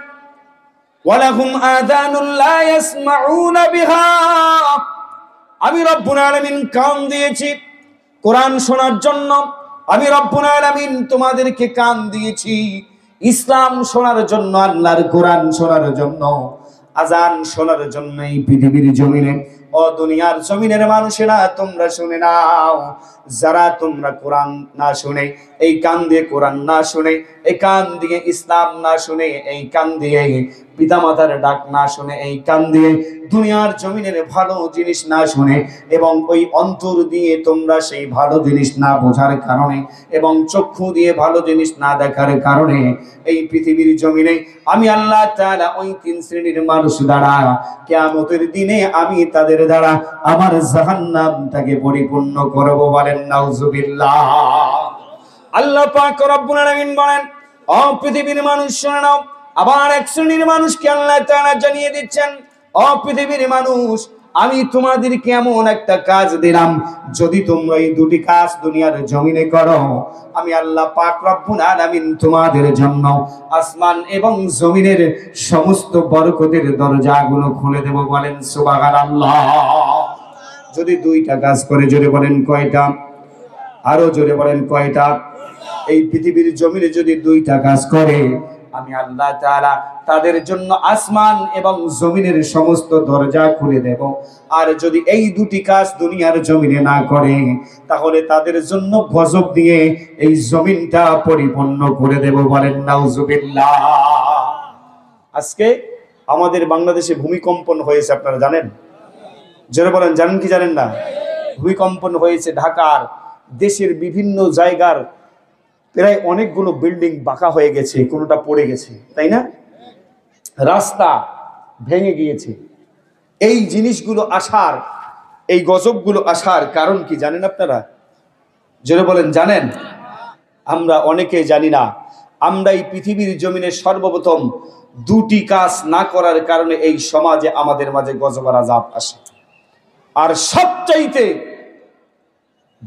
Speaker 1: ওয়ালাহুম আযানুন লা ইয়াসমাউনা বিহা, আমি রব্বুল আলামিন কান দিয়েছি কোরআন শোনার জন্য, আমি রব্বুল আলামিন তোমাদেরকে কান দিয়েছি ইসলাম শোনার জন্য, আল্লাহর কোরআন শোনার জন্য, আজান শোনার জন্য। এই পৃথিবীর জমিনে ও দুনিয়ার জমিনের মানুষেরা তোমরা শুনে নাও, যারা তোমরা কোরআন না শুনে, এই কান দিয়ে কোরআন না শুনে, এই কান দিয়ে ইসলাম না শুনে, এই কান দিয়ে পিতামাতার ডাক না শুনে, এই কান দিয়ে দুনিয়ার জমিনের ভালো জিনিস না শুনে, এবং ওই অন্তর দিয়ে তোমরা সেই ভালো জিনিস না বোঝার কারণে, এবং চক্ষু দিয়ে ভালো জিনিস না দেখার কারণে এই পৃথিবীর জমিনে আমি আল্লাহ তাআলা ওই তিন শ্রেণীর মানুষ দ্বারা কিয়ামতের দিনে আমি তাদের দ্বারা আমার জাহান্নামটাকে পরিপূর্ণ করব। বলেন নাউজুবিল্লাহ। আল্লাহ পাক রব্বুল আলামিন বলেন ও পৃথিবীর মানুষ শুনে নাও। আবার এক শ্রেণীর মানুষকে আল্লাহ তাআলা জানিয়ে দিচ্ছেন, ও পৃথিবীর মানুষ, আমি তোমাদেরকে এমন একটা কাজ দিলাম, যদি তোমরা এই দুটি কাজ দুনিয়ার জমিনে করো, আমি আল্লাহ পাক রব্বুল আলামিন তোমাদের জন্য আসমান এবং জমিনের সমস্ত বরকতের দরজাগুলো খুলে দেব। বলেন সুবহানাল্লাহ। যদি দুইটা কাজ করে, জোরে বলেন কয়টা? আরো জোরে বলেন কয়টা? এই পৃথিবীর জমিনে যদি দুইটা কাজ করে, আমি আল্লাহ তাআলা তাদের জন্য আসমান এবং জমিনের সমস্ত দরজা খুলে দেব। আর যদি এই দুটি কাজ দুনিয়ার জমিনে না করে, তাহলে তাদের জন্য গজব দিয়ে এই জমিনটা পরিপূর্ণ করে দেব। বলেন নাউজুবিল্লাহ। আজকে আমাদের বাংলাদেশে ভূমিকম্পন হয়েছে, আপনারা জানেন? জোরে বলেন, জানেন কি জানেন না? ভূমিকম্পন হয়েছে ঢাকার, দেশের বিভিন্ন জায়গার প্রায় অনেকগুলো বিল্ডিং বাঁকা হয়ে গেছে, কোনোটা পড়ে গেছে, তাই না? রাস্তা ভেঙে গিয়েছে। এই জিনিসগুলো আসার, এই গজবগুলো আসার কারণ কি জানেন আপনারা? জোরে বলেন, জানেন? আমরা অনেকেই জানি না। আমরা এই পৃথিবীর জমিনে সর্বপ্রথম দুটি কাজ না করার কারণে এই সমাজে আমাদের মাঝে গজব আর আযাব আসে। আর সবচাইতে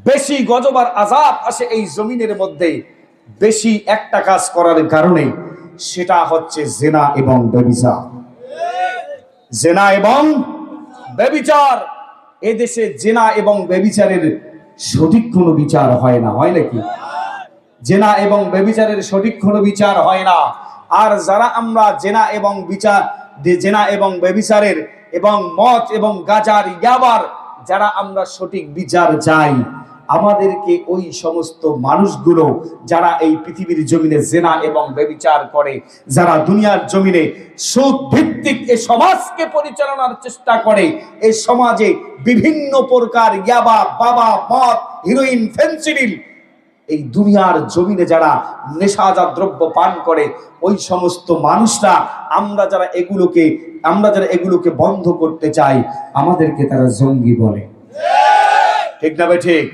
Speaker 1: বেশি গজব আর আযাব আসে এই জমিনের মধ্যে বেশি একটা কাজ করার কারণে, সেটা হচ্ছে জিনা এবং ব্যভিচার। জিনা এবং ব্যভিচার। এদেশে জিনা এবং ব্যভিচারের সঠিক কোনো বিচার হয় না, হয় নাকি? জিনা এবং ব্যভিচারের সঠিক কোনো বিচার হয় না। আর যারা আমরা জিনা এবং ব্যভিচারের এবং মদ এবং গাঁজার, ইয়াবার যারা আমরা সঠিক বিচার চাই, আমাদেরকে ওই সমস্ত মানুষগুলো যারা এই পৃথিবীর জমিনে জিনা এবং ব্যভিচার করে, যারা দুনিয়ার জমিনে সুদ ভিত্তিক এই সমাজকে পরিচালনার চেষ্টা করে, এই সমাজে বিভিন্ন প্রকার ইয়াবা, বাবা, মদ, হিরোইন, ফেনসিডিল, এই দুনিয়ার জমিনে যারা নেশাজাত দ্রব্য পান করে, ওই সমস্ত মানুষরা আমরা যারা এগুলোকে বন্ধ করতে চাই, আমাদেরকে তারা জঙ্গি বলে। ঠিক না ভাই? ঠিক।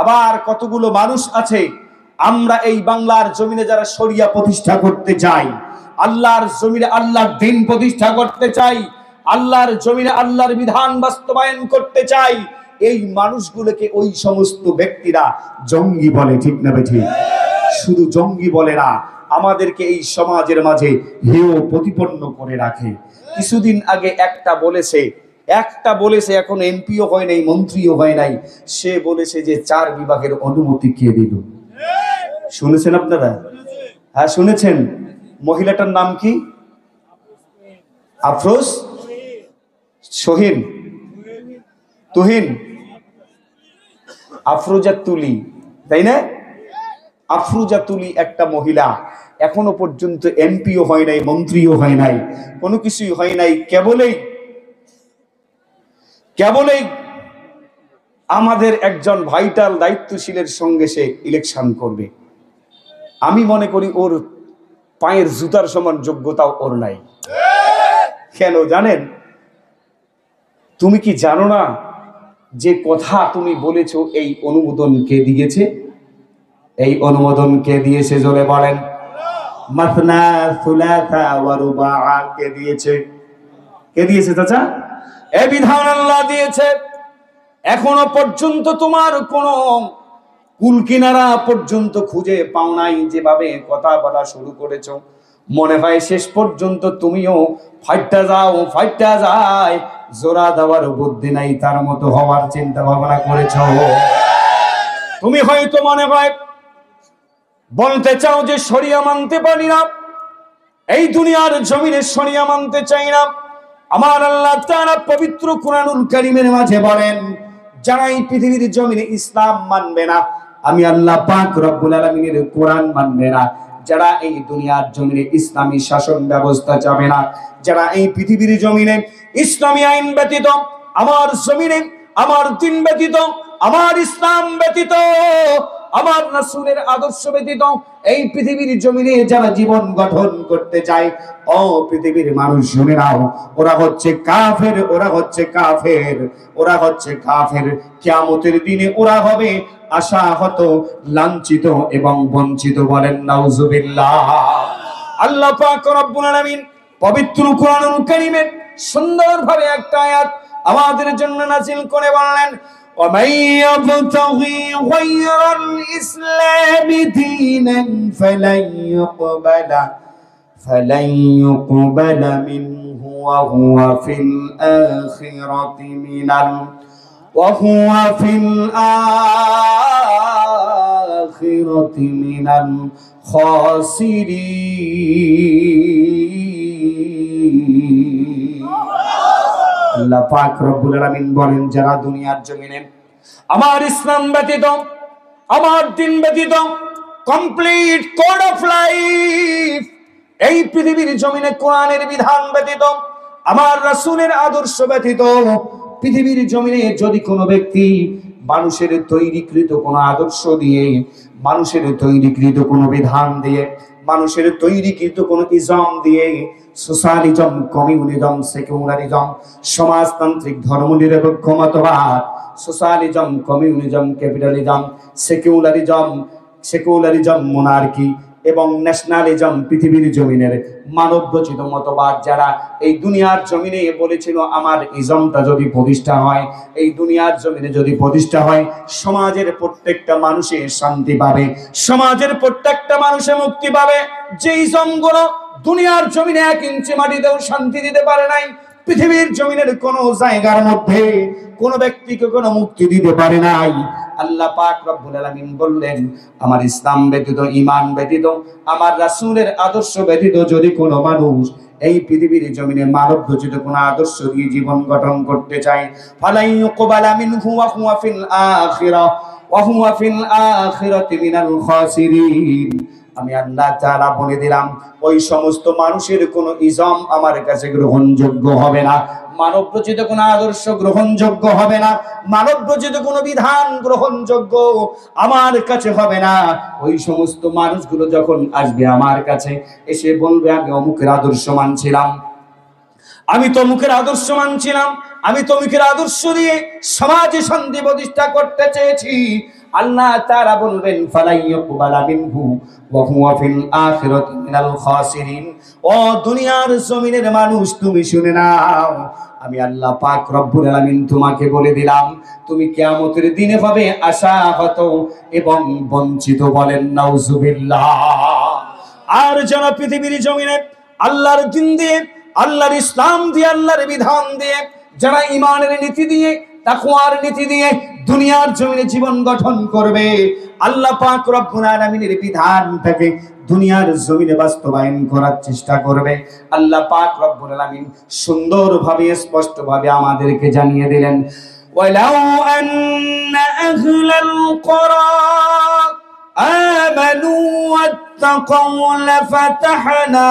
Speaker 1: আবার কতগুলো মানুষ আছে, আমরা এই বাংলার জমিনে যারা শরিয়া প্রতিষ্ঠা করতে চাই, আল্লাহর জমিনে আল্লাহর দ্বীন প্রতিষ্ঠা করতে চাই, আল্লাহর জমিনে আল্লাহর বিধান বাস্তবায়ন করতে চাই, এই মানুষগুলোকে ওই সমস্ত ব্যক্তিরা জঙ্গি বলে। ঠিক না ভাই? ঠিক। শুধু জঙ্গি বলে না, আমাদেরকে এই সমাজের মাঝে হেয় প্রতিপন্ন করে রাখে। কিছুদিন আগে একটা বলেছে, এখন এমপিও হয় নাই, মন্ত্রীও হয় নাই, সে বলেছে যে 4 বিভাগের অনুমতি কে দিল? শুনেছেন আপনারা? হ্যাঁ শুনেছেন। মহিলাটার নাম কি? আফরোজ সোহিন, তুহিন, আফরোজা তুলি, তাই না? আফরোজা তুলি একটা মহিলা, এখনো পর্যন্ত এমপিও হয় নাই, মন্ত্রীও হয় নাই, কোনো কিছুই হয় নাই। কেবলই আমাদের একজন ভাইটাল দায়িত্বশীলের সঙ্গে সে ইলেকশন করবে। আমি মনে করি ওর পায়ের জুতার সমান যোগ্যতাও ওর নাই। কেন জানেন? তুমি কি জানো না যে কথা তুমি বলেছো এই অনুমোদন কে দিয়েছে? এই অনুমোদন কে দিয়েছে? জোরে বলেন। মাসনা সুলাসা ওয়া রুবা কে দিয়েছে? কে দিয়েছে চাচা? এই বিধান আল্লাহ দিয়েছে। এখনো পর্যন্ত তোমার কোনো কুল কিনারা পর্যন্ত খুঁজে পাও নাই, যেভাবে কথা বলা শুরু করেছো মনে হয় শেষ পর্যন্ত তুমিও ফাইটটা যায়, জোড়া দেওয়ার বুদ্ধি নাই তার মতো হওয়ার চিন্তা ভাবনা করেছো। তুমি হয়তো মনে হয় বলতে চাও যে শরিয়া মানতে পারি না, এই দুনিয়ার জমিনে শরিয়া মানতে চাই না। আমার আল্লাহ তাআলা পবিত্র কুরআনুল কারীমের মাঝে বলেন, যারা এই পৃথিবীর জমিনে ইসলাম মানবে না, আমি আল্লাহ পাক রব্বুল আলামিনের কোরআন মানবে না, যারা এই দুনিয়ার জমিনে ইসলামী শাসন ব্যবস্থা চাবে না, যারা এই পৃথিবীর জমিনে ইসলামী আইন ব্যতীত, আমার জমিনে আমার দিন ব্যতীত, আমার ইসলাম ব্যতীত, আমার রাসূলের আদর্শ ব্যতীত এই পৃথিবীর জমিনে যারা জীবন গঠন করতে চায়, ও পৃথিবীর মানুষ শুনে নাও, ওরা হচ্ছে কাফের, ওরা হচ্ছে কাফের, ওরা হচ্ছে কাফের। কিয়ামতের দিনে ওরা হবে আশাহত, লাঞ্ছিত এবং বঞ্চিত। বলেন নাউজুবিল্লাহ। আল্লাহ পাক রব্বুল আলামিন পবিত্র কুরআনুল কারীমে সুন্দরভাবে একটা আয়াত আমাদের জন্য নাযিল করে বললেন, ومن يبتغي غير الإسلام دينا فلن يقبل منه وهو في الآخرة من الخاسرين। আল্লাহ পাক রব্বুল আলামিন বলেন, যারা দুনিয়ার জমিনে আমার ইসলাম ব্যতীত, আমার দ্বীন ব্যতীত, কমপ্লিট কোড অফ লাইফ, এই পৃথিবীর জমিনে কোরআনের বিধান ব্যতীত, আমার রাসূলের আদর্শ ব্যতীত, পৃথিবীর জমিনে যদি কোনো ব্যক্তি মানুষের তৈরিকৃত কোনো আদর্শ দিয়ে, মানুষের তৈরিকৃত কোনো বিধান দিয়ে, মানুষের তৈরিকৃত কোনো ইজম দিয়ে, সোশ্যালিজম, কমিউনিজম, সেকুলারিজম, সমাজতান্ত্রিক ধর্মনিরপেক্ষ মতবাদ, socialism, communism, capitalism, secularism, monarchy এবং ন্যাশনালিজম, পৃথিবীর জমিনের মানব রচিত মতবাদ যারা এই দুনিয়ার জমিনে বলেছিল, আমার ইজমটা যদি প্রতিষ্ঠা হয়, এই দুনিয়ার জমিনে যদি প্রতিষ্ঠা হয়, সমাজের প্রত্যেকটা মানুষের শান্তি পাবে, সমাজের প্রত্যেকটা মানুষের মুক্তি পাবে। যে ইজমগুলো দুনিয়ার জমিনে 1 ইঞ্চি মাটিতেও শান্তি দিতে পারে নাই, পৃথিবীর জমিনের কোন জায়গার মধ্যে কোন ব্যক্তিকে কোনো মুক্তি দিতে পারে নাই, আল্লাহ পাক রব্বুল আলামিন বললেন, আমার ইসলাম ব্যতীত, ঈমান ব্যতীত, আমার রাসূলের আদর্শ ব্যতীত যদি কোনো মানুষ এই পৃথিবীর জমিনে মানব রচিত কোন আদর্শ দিয়ে জীবন গঠন করতে চায়, ফালাই ইউকবালা মিনহু ওয়া হুয়া ফিল আখিরাতি মিনাল খাসিরিন। আমি আল্লাহ তাআলা বলে দিলাম, ওই সমস্ত মানুষের কোন ইজম আমার কাছে গ্রহণযোগ্য হবে না, মানব রচিত কোন আদর্শ গ্রহণযোগ্য হবে না, মানব রচিত কোন বিধান গ্রহণযোগ্য আমার কাছে হবে না। ওই সমস্ত মানুষগুলো যখন আসবে আমার কাছে, এসে বলবে, আমি অমুকের আদর্শ মানছিলাম, আমি তমুকের আদর্শ মানছিলাম, আমি তমুকের আদর্শ দিয়ে সমাজে শান্তি প্রতিষ্ঠা করতে চেয়েছি। আল্লাহ তাআলা বলবেন, ফালাইয়াকুবালা মিনহু ওয়া হুয়া ফিল আখিরাতি মিনাল খাসিরিন। ও দুনিয়ার জমিনের মানুষ, তুমি শুনে নাও, আমি আল্লাহ পাক রব্বুল আলামিন তোমাকে বলে দিলাম, তুমি কিয়ামতের দিনে হবে আশাহত এবং বঞ্চিত। বলেন নাউজুবিল্লাহ। আর যারা পৃথিবীর জমিনে আল্লাহর দ্বীন দিয়ে, আল্লাহর ইসলাম দিয়ে, আল্লাহর বিধান দিয়ে, যারা ঈমানের নীতি দিয়ে, তাকওয়ার নীতি দিয়ে দুনিয়ার জমিনে জীবন গঠন করবে, আল্লাহ পাক রব্বুল আলামিনের বিধান থেকে দুনিয়ার জমিনে বাস্তবায়ন করার চেষ্টা করবে, আল্লাহ পাক রব্বুল আলামিন সুন্দরভাবে স্পষ্টভাবে আমাদেরকে জানিয়ে দিলেন, ওয়ালাউ আন্না আহলাল কুরা আমানু ওয়াত্তাকাউ লাফাতাহনা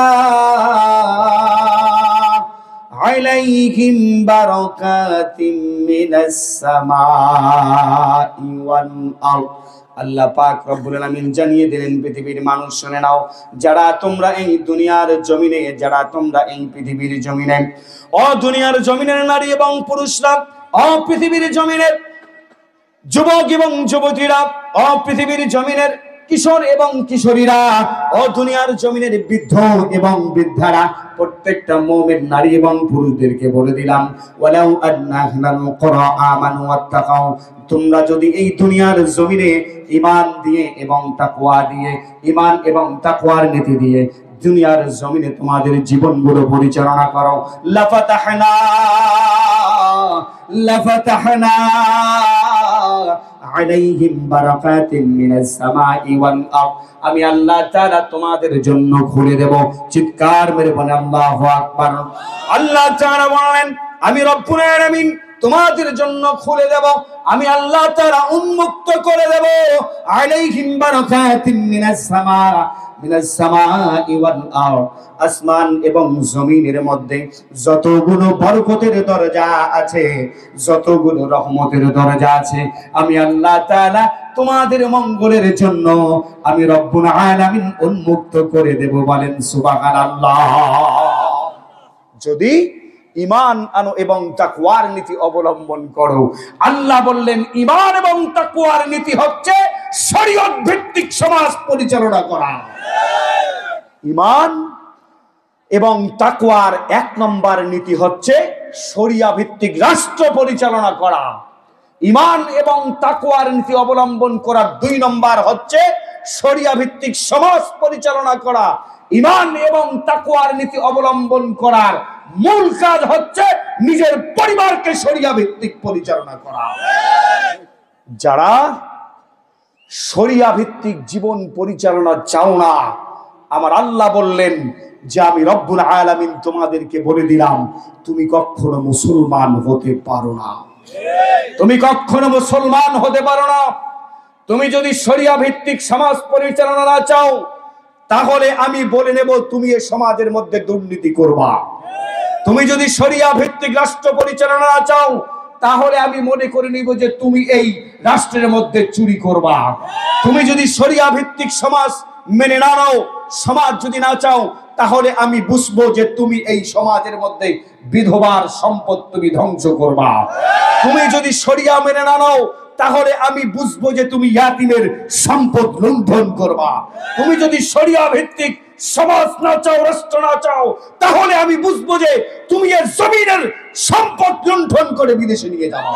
Speaker 1: আলাইহিম বারাকাতিম মিনাস সামাই ওয়াল আরদ। আল্লাহ পাক রব্বুল আলামিন জানিয়ে দিলেন, পৃথিবীর মানুষ শুনে নাও, যারা তোমরা এই দুনিয়ার জমিনে, যারা তোমরা এই পৃথিবীর জমিনে, ও দুনিয়ার জমিনের নারী এবং পুরুষরা, ও পৃথিবীর জমিনের যুবক এবং যুবতীরা, ও পৃথিবীর জমিনের কিশোর এবং কিশোরীরা, ও দুনিয়ার জমিনের বৃদ্ধ এবং বৃদ্ধারা, প্রত্যেকটা মুমিন নারী এবং পুরুষদেরকে বলে দিলাম, ওয়ালাউ আন্না আহলাল কুরা আমানু ওয়াত্তাকাউ, তোমরা যদি এই দুনিয়ার জমিনে ঈমান দিয়ে এবং তাকওয়া দিয়ে, ঈমান এবং তাকওয়ার নীতি দিয়ে দুনিয়ার জমিনে তোমাদের জীবনগুলো পরিচালনা করো। লাফাতাহনা আলাইহিম বারাকাতিন মিনাস সামাই ওয়াল আরদ। আমি আল্লাহ তাআলা তোমাদের জন্য খুলে দেব। চিৎকার মেরে বলেন আল্লাহু আকবার। আল্লাহ তাআলা বলেন আমি রব্বুল আলামিন তোমাদের জন্য খুলে দেব, আমি আল্লাহ তাআলা উন্মুক্ত করে দেব। আলাইহিম বারাকাতিন মিনাস সামাই ওয়াল আরদ। আসমান এবং জমিনের মধ্যে যতগুলো বরকতের দরজা আছে, যতগুলো রহমতের দরজা আছে, আমি আল্লাহ তাআলা তোমাদের মঙ্গলের জন্য আমি রব্বুল আলামিন উন্মুক্ত করে দেব। বলেন সুবহানাল্লাহ। যদি ঈমান আনো এবং তাকওয়ার নীতি অবলম্বন করো। আল্লাহ বললেন ঈমান এবং তাকওয়ার নীতি হচ্ছে শরীয়ত ভিত্তিক সমাজ পরিচালনা করা। ঈমান এবং তাকওয়ার 1 নম্বর নীতি হচ্ছে শরিয়া ভিত্তিক রাষ্ট্র পরিচালনা করা। ঈমান এবং তাকওয়ার নীতি অবলম্বন করার 2 নম্বর হচ্ছে শরিয়া ভিত্তিক সমাজ পরিচালনা করা। ঈমান এবং তাকওয়ার নীতি অবলম্বন করার মূল কাজ হচ্ছে নিজের পরিবারকে শরিয়া ভিত্তিক পরিচালনা করা। যারা শরিয়া ভিত্তিক জীবন পরিচালনা চাও না, আমার আল্লাহ বললেন যে আমি রব্বুল আলামিন তোমাদেরকে বলে দিলাম তুমি কখনো মুসলমান হতে পারো না। তুমি কখনো মুসলমান হতে পারো না। তুমি যদি শরিয়া ভিত্তিক সমাজ পরিচালনা না চাও, তাহলে আমি বলে নেব তুমি এই সমাজের মধ্যে দুর্নীতি করবা। তুমি যদি শরিয়া ভিত্তিক রাষ্ট্র পরিচালনা না চাও, তাহলে আমি মনে করে নিব যে তুমি এই রাষ্ট্রের মধ্যে চুরি করবা। তুমি যদি শরিয়া ভিত্তিক সমাজ মেনে না নাও, সমাজ যদি না চাও, তাহলে আমি বুঝবো যে তুমি এই সমাজের মধ্যে বিধবার সম্পদ তুমি ধ্বংস করবা। তুমি যদি শরিয়া মেনে না নাও, তাহলে আমি বুঝবো যে তুমি ইয়াতিমের সম্পদ লুণ্ঠন করবা। তুমি যদি শরিয়া ভিত্তিক সমাজ না চাও, রাষ্ট্র না চাও, তাহলে আমি বুঝবো যে তুমি এর জমিনের সম্পদ লুণ্ঠন করে বিদেশে নিয়ে যাও।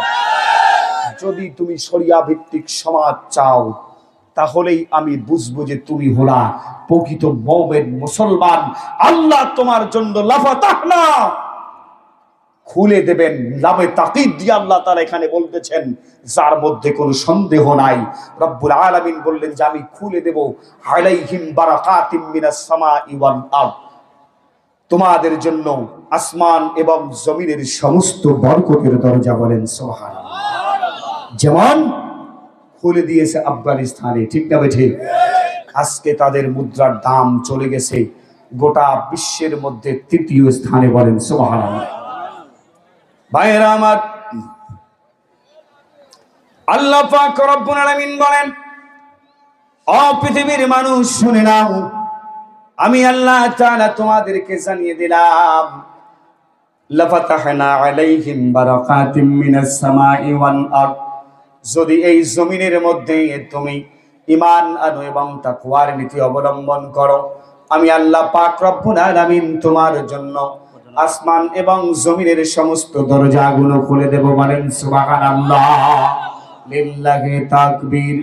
Speaker 1: যদি তুমি শরিয়া ভিত্তিক সমাজ চাও, তাহলেই আমি বুঝবো যে তুমি হলা প্রকৃত মুমিন মুসলমান। আল্লাহ তোমার জন্য লাফাতাহনা খুলে দেবেন। লামে তাকিদ দিয়ে আল্লাহ তাআলা এখানে বলতেছেন, যার মধ্যে কোনো সন্দেহ নাই। রব্বুল আলামিন বললেন যে আমি খুলে দেব আলাইহিম বারাকাতিম মিনাস সামাই ওয়াল আরদ। তোমাদের জন্য আসমান এবং জমিনের সমস্ত বরকতের দরজা। বলেন সুবহানাল্লাহ। যেমন খুলে দিয়েছে আফগানিস্তানে, ঠিক না ঠিক? আজকে তাদের মুদ্রার দাম চলে গেছে গোটা বিশ্বের মধ্যে 3য় স্থানে। বলেন সুবহানাল্লাহ। ভাইরা আমার, আল্লাহ পাক রব্বুল আলামিন বলেন, ও পৃথিবীর মানুষ শুনে নাও, আমি আল্লাহ তাআলা তোমাদেরকে জানিয়ে দিলাম লাফাতাহনা আলাইহিম বারাকাতিম মিনাস সামাই ওয়াল আরদ। যদি এই জমিনের মধ্যে তুমি ঈমান আনো এবং তাকওয়ার নীতি অবলম্বন করো, আমি আল্লাহ পাক রব্বুল আলামিন তোমার জন্য আসমান এবং জমিনের সমস্ত দরজাগুলো খুলে দেব। বলেন সুবহানাল্লাহ। লিল্লাহি তাকবীর,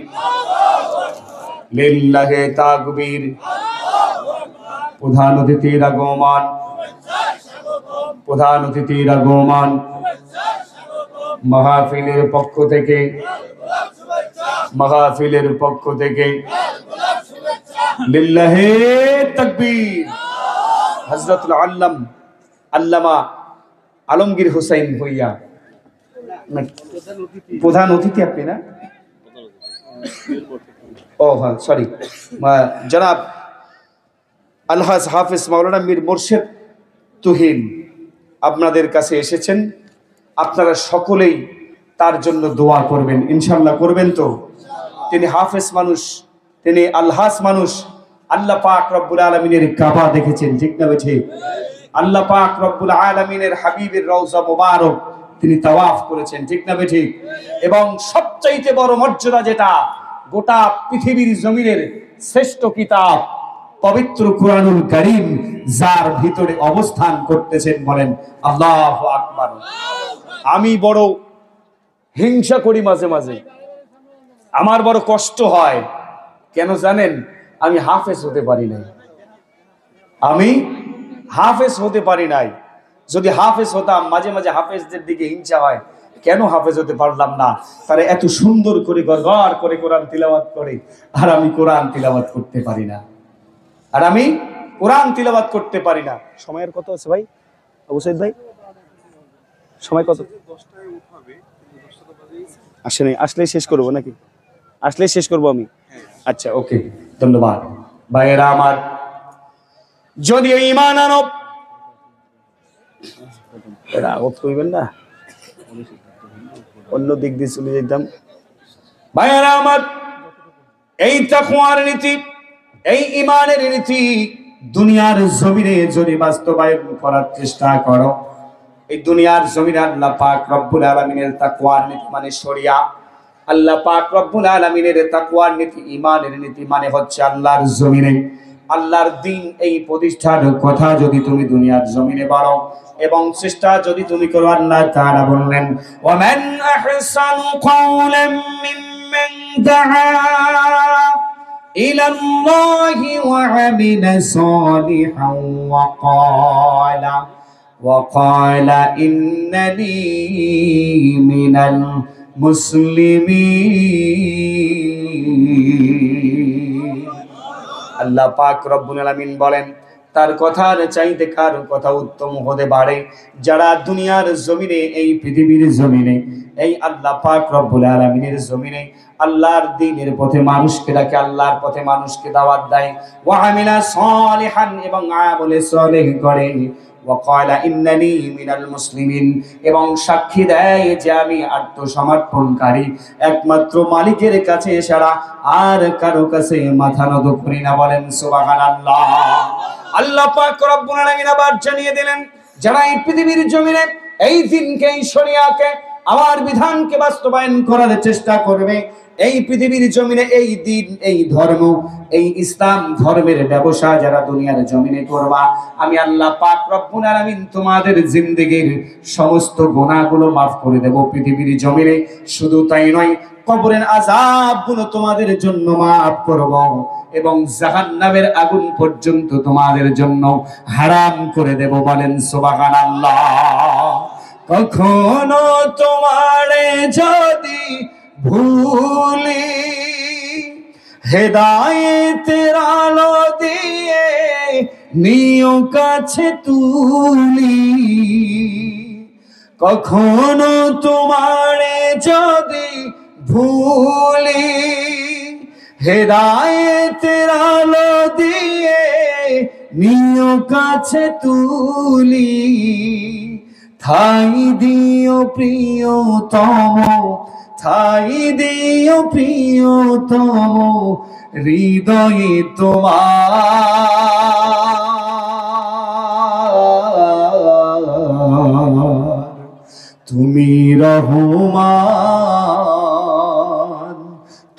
Speaker 1: লিল্লাহি তাকবীর। প্রধান অতিথির আগমন, প্রধান অতিথির আগমন। মাহফিলের পক্ষ থেকে, মাহফিলের পক্ষ থেকে লিল্লাহি তাকবীর। হযরতুল আল্লামা আলমগীর হোসেন ভূঁইয়া প্রধান অতিথি। আপনি না? ও হ্যাঁ, সরি। জনাব আলহাজ হাফেজ মাওলানা মীর মোর্শেদ তুহিন আপনাদের কাছে এসেছেন। আপনারা সকলেই তার জন্য দোয়া করবেন, ইনশাআল্লাহ করবেন তো? তিনি হাফেজ মানুষ, তিনি আলহাজ মানুষ। আল্লাহ পাক রব্বুল আলামিনের কাবা দেখেছেন, ঠিক না ঠিক? আল্লাহ পাক রব্বুল আলামিনের হাবিবের রওজা মুবারক তিনি তাওয়াফ করেছেন, ঠিক না ঠিক? এবং সবচাইতে বড় মর্যাদা যেটা, গোটা পৃথিবীর জমিনের শ্রেষ্ঠ কিতাব পবিত্র কুরআনুল কারীম যার ভিতরে অবস্থান করতেছেন, বলেন আল্লাহু আকবার। আমি বড় হিংসা করি মাঝে মাঝে। আমার বড় কষ্ট হয়, কেন জানেন? আমি হাফেজ হতে পারি নাই। আমি হাফেজ হতে পারি নাই। যদি হাফেজ হতাম, মাঝে মাঝে হাফেজদের দিকে হিংসা হয়, কেন হাফেজ হতে পারলাম না? তারা এত সুন্দর করে গড়গড় করে কোরআন তিলাওয়াত করে, আর আমি কোরআন তিলাওয়াত করতে পারি না। আর আমি কোরআন তিলাওয়াত করতে পারি না। সময়ের কত আছে ভাই? আবু সাইদ ভাই, সময় কত? আসেনি, আসলেই শেষ করবো নাকি? আসলেই শেষ করবো আমি। আচ্ছা, ওকে, ধন্যবাদ। ভাইয়েরা আমার, যদিও ঈমান আনো, এটা আগত কইবেন না, অন্য দিক দিয়ে চলে যেতাম। ভাইয়েরা আমার, এই তাকওয়ার নীতি, এই ঈমানের নীতি দুনিয়ার জমিনে যদি বাস্তবায়ন করার চেষ্টা করো, এই দুনিয়ার জমিনে আল্লাহ পাক রব্বুল আলামিনের তাকওয়ার নীতি মানে শরিয়া, আল্লাহ পাক রব্বুল আলামিনের তাকওয়ার নীতি, ঈমানের নীতি মানে হচ্ছে আল্লাহর জমিনে আল্লাহর দ্বীন, এই প্রতিষ্ঠার কথা যদি তুমি দুনিয়ার জমিনে বাড়ো এবং চেষ্টা যদি তুমি করো, আল্লাহ তাআলা বললেন, ওয়া মান আহসানু কাওলাম মিম্মান দাআ ইলাল্লাহি ওয়া আমিলা সালিহান ওয়া ক্বালা ইন্নানি মিনাল মুসলিমিন। আল্লাহ পাক রব্বুল আলামিন বলেন, তার কথার চাইতে কার কথা উত্তম হতে পারে? যারা দুনিয়ার জমিনে, এই পৃথিবীর জমিনে, এই আল্লাহ পাক রব্বুল আলামিনের জমিনে আল্লাহর দ্বীনের পথে মানুষকে ডাকে, আল্লাহর পথে মানুষকে দাওয়াত দেয়, ওয়া আমিলা সালিহান এবং আমলে সালেহ করে, ওয়া ক্বালা ইন্নানি মিনাল মুসলিমিন এবং সাক্ষী দেয় যে আমি আত্মসমর্পণকারী, একমাত্র মালিকের কাছে ছাড়া আর কারো কাছে মাথা নত করি না। বলেন সুবহানাল্লাহ। আল্লাহ পাক রব্বুল আলামিন আবার জানিয়ে দিলেন, যারা এই পৃথিবীর জমিনে এই দ্বীনকে, এই শরিয়াকে, আমার বিধানকে বাস্তবায়ন করার চেষ্টা করবে, এই পৃথিবীর জমিনে এই দ্বীন, এই ধর্ম, এই ইসলাম ধর্মের ব্যবসা যারা দুনিয়ার জমিনে করবা, আমি আল্লাহ পাক রব্বুল আলামিন তোমাদের জিন্দেগীর সমস্ত গুনাহগুলো মাফ করে দেব পৃথিবীর জমিনে। শুধু তাই নয়, কবরের আযাবগুলো তোমাদের জন্য মাফ করব এবং জাহান্নামের আগুন পর্যন্ত তোমাদের জন্য হারাম করে দেব। বলেন সুবহানাল্লাহ। কখনো তোমারে যদি ভুলি, হেদায়েতের আলো দিয়ে নিও কাছে তুলি, কখনো তোমারে যদি ভুলি, হেদায়েতের আলো দিয়ে নিও কাছে তুলি, ঠাই দিও প্রিয়তম, ঠাই দিও প্রিয়তম হৃদয়ে তোমার, তুমি রহমান,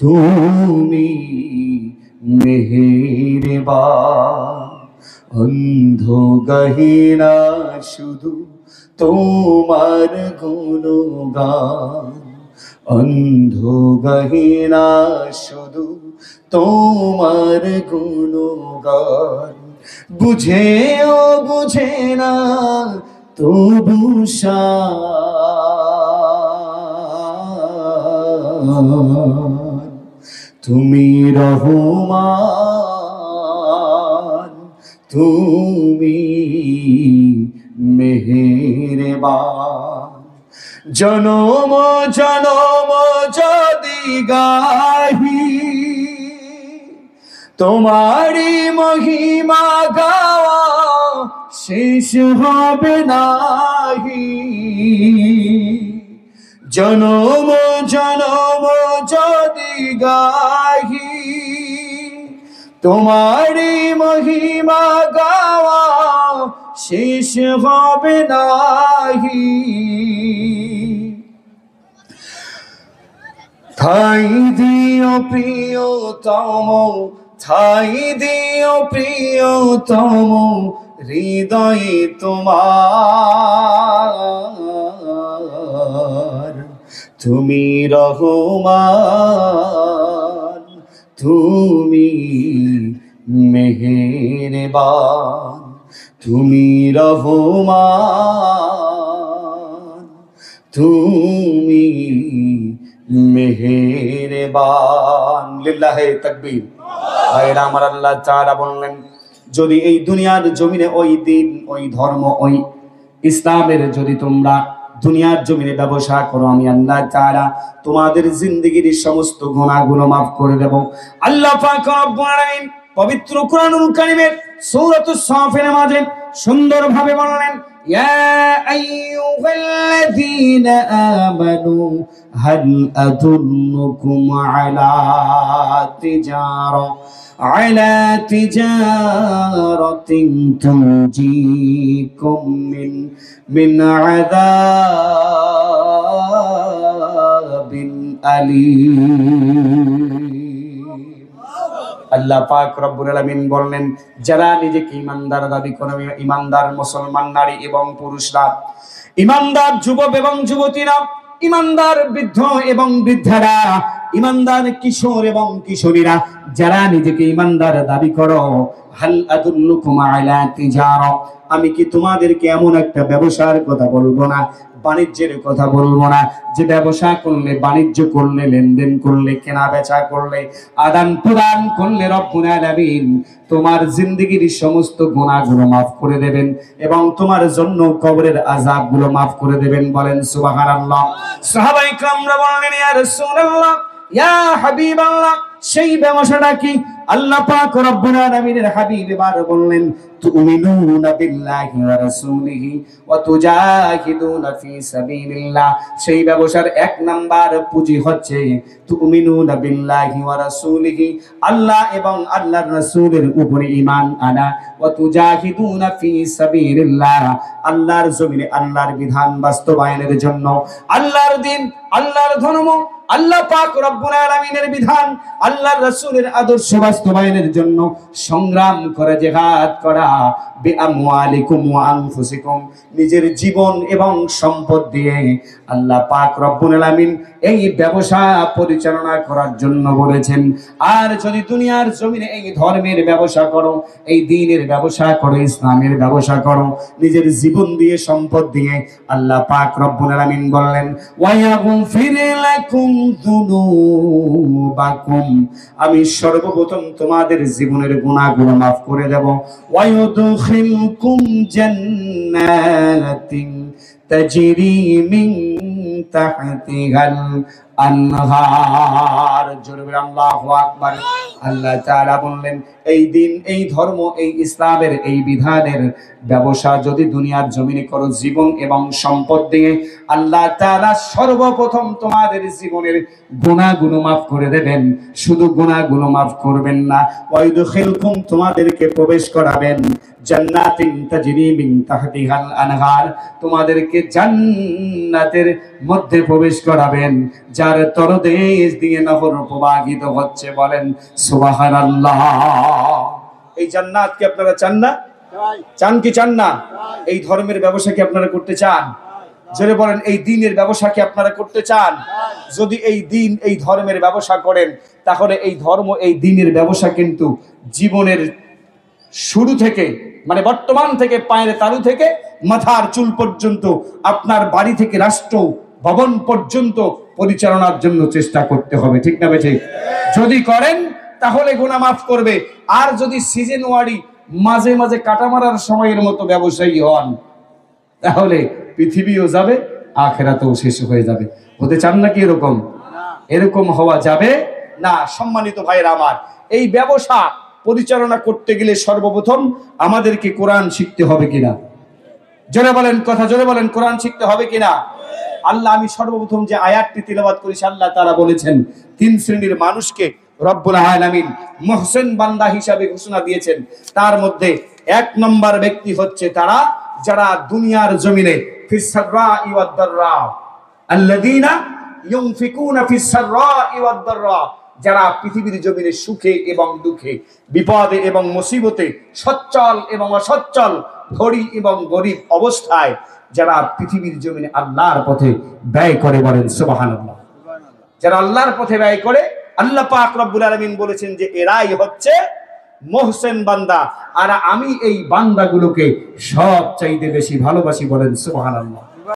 Speaker 1: তুমি মেহেরবান, অন্ধ গহীনা শুধু তোমার গুণগান, অন্ধ গহীনা শুধু তোমার গুণগান, বুঝেও বুঝে না তবু তুমি রহমান, তুমি মেহেরবান। জনম জনম যদি গাহি তোমারি মহিমা, গাওয়া শেষ হবে নাহি। জনম জনম যদি গাহি তোমারি মহিমা, গাওয়া শেষ হবে নাহি। ঠাই দিও প্রিয়তম, ঠাই দিও প্রিয়তম হৃদয়ে তোমার, তুমি রহমান, তুমি মেহেরবান, তুমি রহমান, তুমি মেহেরবান। লিল্লাহে তাকবীর। ভাইরা আমার, আল্লাহ তাআলা বললেন, যদি এই দুনিয়ার জমিনে ওই দিন, ওই ধর্ম, ওই ইসলামের যদি তোমরা দুনিয়ার জমিনে ব্যবসা করো, আমি আল্লাহ তাআলা তোমাদের জিন্দেগীর সমস্ত গুনাহগুলো মাফ করে দেব। আল্লাহ পাক রব্বুল আলামিন পবিত্র কোরআনুল কারীমের সূরাতুস সাফের মাঝে সুন্দরভাবে বললেন, ইয়া আইয়ুহাল্লাযীনা আমানু হাল আদুল্লুকুম আলা তিজারাতিন তুনজিকুম মিন আযাবিন আলীম। আল্লাহ পাক রব্বুল আলামিন বললেন, যারা নিজেকে ঈমানদার দাবি করে, ঈমানদার মুসলমান নারী এবং পুরুষরা, ঈমানদার যুবক এবং যুবতীরা, ঈমানদার বৃদ্ধ এবং বৃদ্ধারা, ঈমানদার কিশোর এবং কিশোরীরা, যারা নিজেকে ঈমানদার দাবি করো, হাল আদুল্লুকুম আলা তিজারা, আমি কি তোমাদেরকে এমন একটা ব্যবসার কথা বলবো না, বাণিজ্যের কথা বলবো না, যে ব্যবসা করলে, বাণিজ্য করলে, লেনদেন করলে, কেনা বেচা করলে, আদান প্রদান করলে রব্বুল আলামিন তোমার জিন্দেগীর সমস্ত গুনাহগুলো মাফ করে দেবেন এবং তোমার জন্য কবরের আযাবগুলো মাফ করে দেবেন। বলেন সুবহানাল্লাহ। সাহাবায়ে কেরামরা বললেন, ইয়া রাসূলুল্লাহ, ইয়া হাবিবাল্লাহ, সেই ব্যবসাটা কি? আল্লাহ পাক রব্বুল আলামিনের হাবিব এবার বললেন, তুমিনুনা বিল্লাহি ওয়া রাসূলিহি ওয়া তুজাহিদুনা ফি সাবিলিল্লাহ। সেই ব্যবসার এক নাম্বার পুঁজি হচ্ছে তুমিনুনা বিল্লাহি ওয়া রাসূলিহি, আল্লাহ এবং আল্লাহর রাসূলের উপরে ঈমান আনা, ওয়া তুজাহিদুনা ফি সাবিলিল্লাহ, আল্লাহর জমিনে আল্লাহর বিধান বাস্তবায়নের জন্য, আল্লাহর দ্বীন, আল্লাহর ধর্ম, আল্লাহ পাক রব্বুল আলামিনের বিধান, আল্লাহর রাসূলের আদর্শ বাস্তবায়নের জন্য সংগ্রাম করা, জিহাদ করা, বিআমওয়ালিকুম ওয়া আনফুসিকুম, নিজের জীবন এবং সম্পদ দিয়ে আল্লাহ পাক রব্বুল আলামিন এই ব্যবসা পরিচালনা করার জন্য বলেছেন। আর যদি দুনিয়ার জমিনে এই ধর্মের ব্যবসা করো, এই দ্বীনের ব্যবসা করো, ইসলামের ব্যবসা করো, নিজের জীবন দিয়ে, সম্পদ দিয়ে, আল্লাহ পাক রব্বুল আলামিন বললেন, ওয়া ইয়াগফির লাকুম যুনুবাকুম, আমি সর্বপ্রথম তোমাদের জীবনের গুনাহগুলো মাফ করে দেব। ওয়া ইউদখিলকুম জান্নাতিন তাজরি মিন তাহতিহাল আনহার। জোরে বলেন আল্লাহু আকবার। আল্লাহ তাআলা বললেন, এই দিন, এই ধর্ম, এই ইসলামের এই বিধানের ব্যবসা যদি দুনিয়ার জমিনে করো জীবন এবং সম্পদ দিয়ে, আল্লাহ তাআলা সর্বপ্রথম তোমাদের জীবনের গুনাহগুলো মাফ করে দেবেন। শুধু গুনাহগুলো মাফ করবেন না, ওয়াইদখিলকুম, তোমাদেরকে প্রবেশ করাবেন জান্নাতিন তাজরি মিন তাহতিহাল আনহার, তোমাদেরকে জান্নাতের মধ্যে প্রবেশ করাবেন যার তলদেশ দিয়ে নহর প্রবাহিত হচ্ছে। বলেন সুবহানাল্লাহ। এই জান্নাত কি আপনারা চান না? চান কি চান না? এই ধর্মের ব্যবসা কি আপনারা করতে চান? জোরে বলেন, এই দ্বীনের ব্যবসা কি আপনারা করতে চান? যদি এই দ্বীন, এই ধর্মের ব্যবসা করেন, তাহলে এই ধর্ম, এই দ্বীনের ব্যবসা কিন্তু জীবনের শুরু থেকে, মানে বর্তমান থেকে, পায়ের তালু থেকে মাথার চুল পর্যন্ত, আপনার বাড়ি থেকে রাষ্ট্র ভবন পর্যন্ত পরিচালনার জন্য চেষ্টা করতে হবে। ঠিক না বেঠিক? যদি করেন তাহলে গুনাহ মাফ করবে। আর যদি সিজন ওয়ারি, মাঝে মাঝে কাটা মারার সময়ের মতো ব্যবসায়ী হন, তাহলে পৃথিবীও যাবে, আখিরাতও শেষ হয়ে যাবে। হতে চান নাকি এরকম? এরকম হওয়া যাবে না। সম্মানিত ভাইরা আমার, এই ব্যবসা পরিচালনা করতে গেলে সর্বপ্রথম আমাদেরকে কোরআন শিখতে হবে কিনা? জোরে বলেন, কথা জোরে বলেন, কোরআন শিখতে হবে কিনা? আল্লাহ, আমি সর্বপ্রথম যে আয়াতটি তিলাওয়াত করেছি, আল্লাহ তাআলা বলেছেন তিন শ্রেণীর মানুষকে রব্বুল আলামিন মুহসিন বান্দা হিসাবে ঘোষণা দিয়েছেন। তার মধ্যে এক নম্বর ব্যক্তি হচ্ছে তারা যারা দুনিয়ার জমিনে ফিস সাররাই ওয়াদ দাররা, আল্লাযীনা ইউনফিকুনা ফিস সাররাই ওয়াদ দাররা, যারা পৃথিবীর জমিনে সুখে এবং দুঃখে, বিপদে এবং মুসিবতে, সচ্ছল এবং অসচ্ছল, ধনী এবং গরিব অবস্থায় যারা পৃথিবীর জমিনে আল্লাহর পথে ব্যয় করে, বলেন সুবহানাল্লাহ। যারা আল্লাহর পথে ব্যয় করে, আল্লাহ পাক রব্বুল আলামিন বলেছেন যে এরাই হচ্ছে মুহসিন বান্দা, আর আমি এই বান্দাগুলোকে সবচাইতে বেশি ভালোবাসি, বলেন সুবহানাল্লাহ।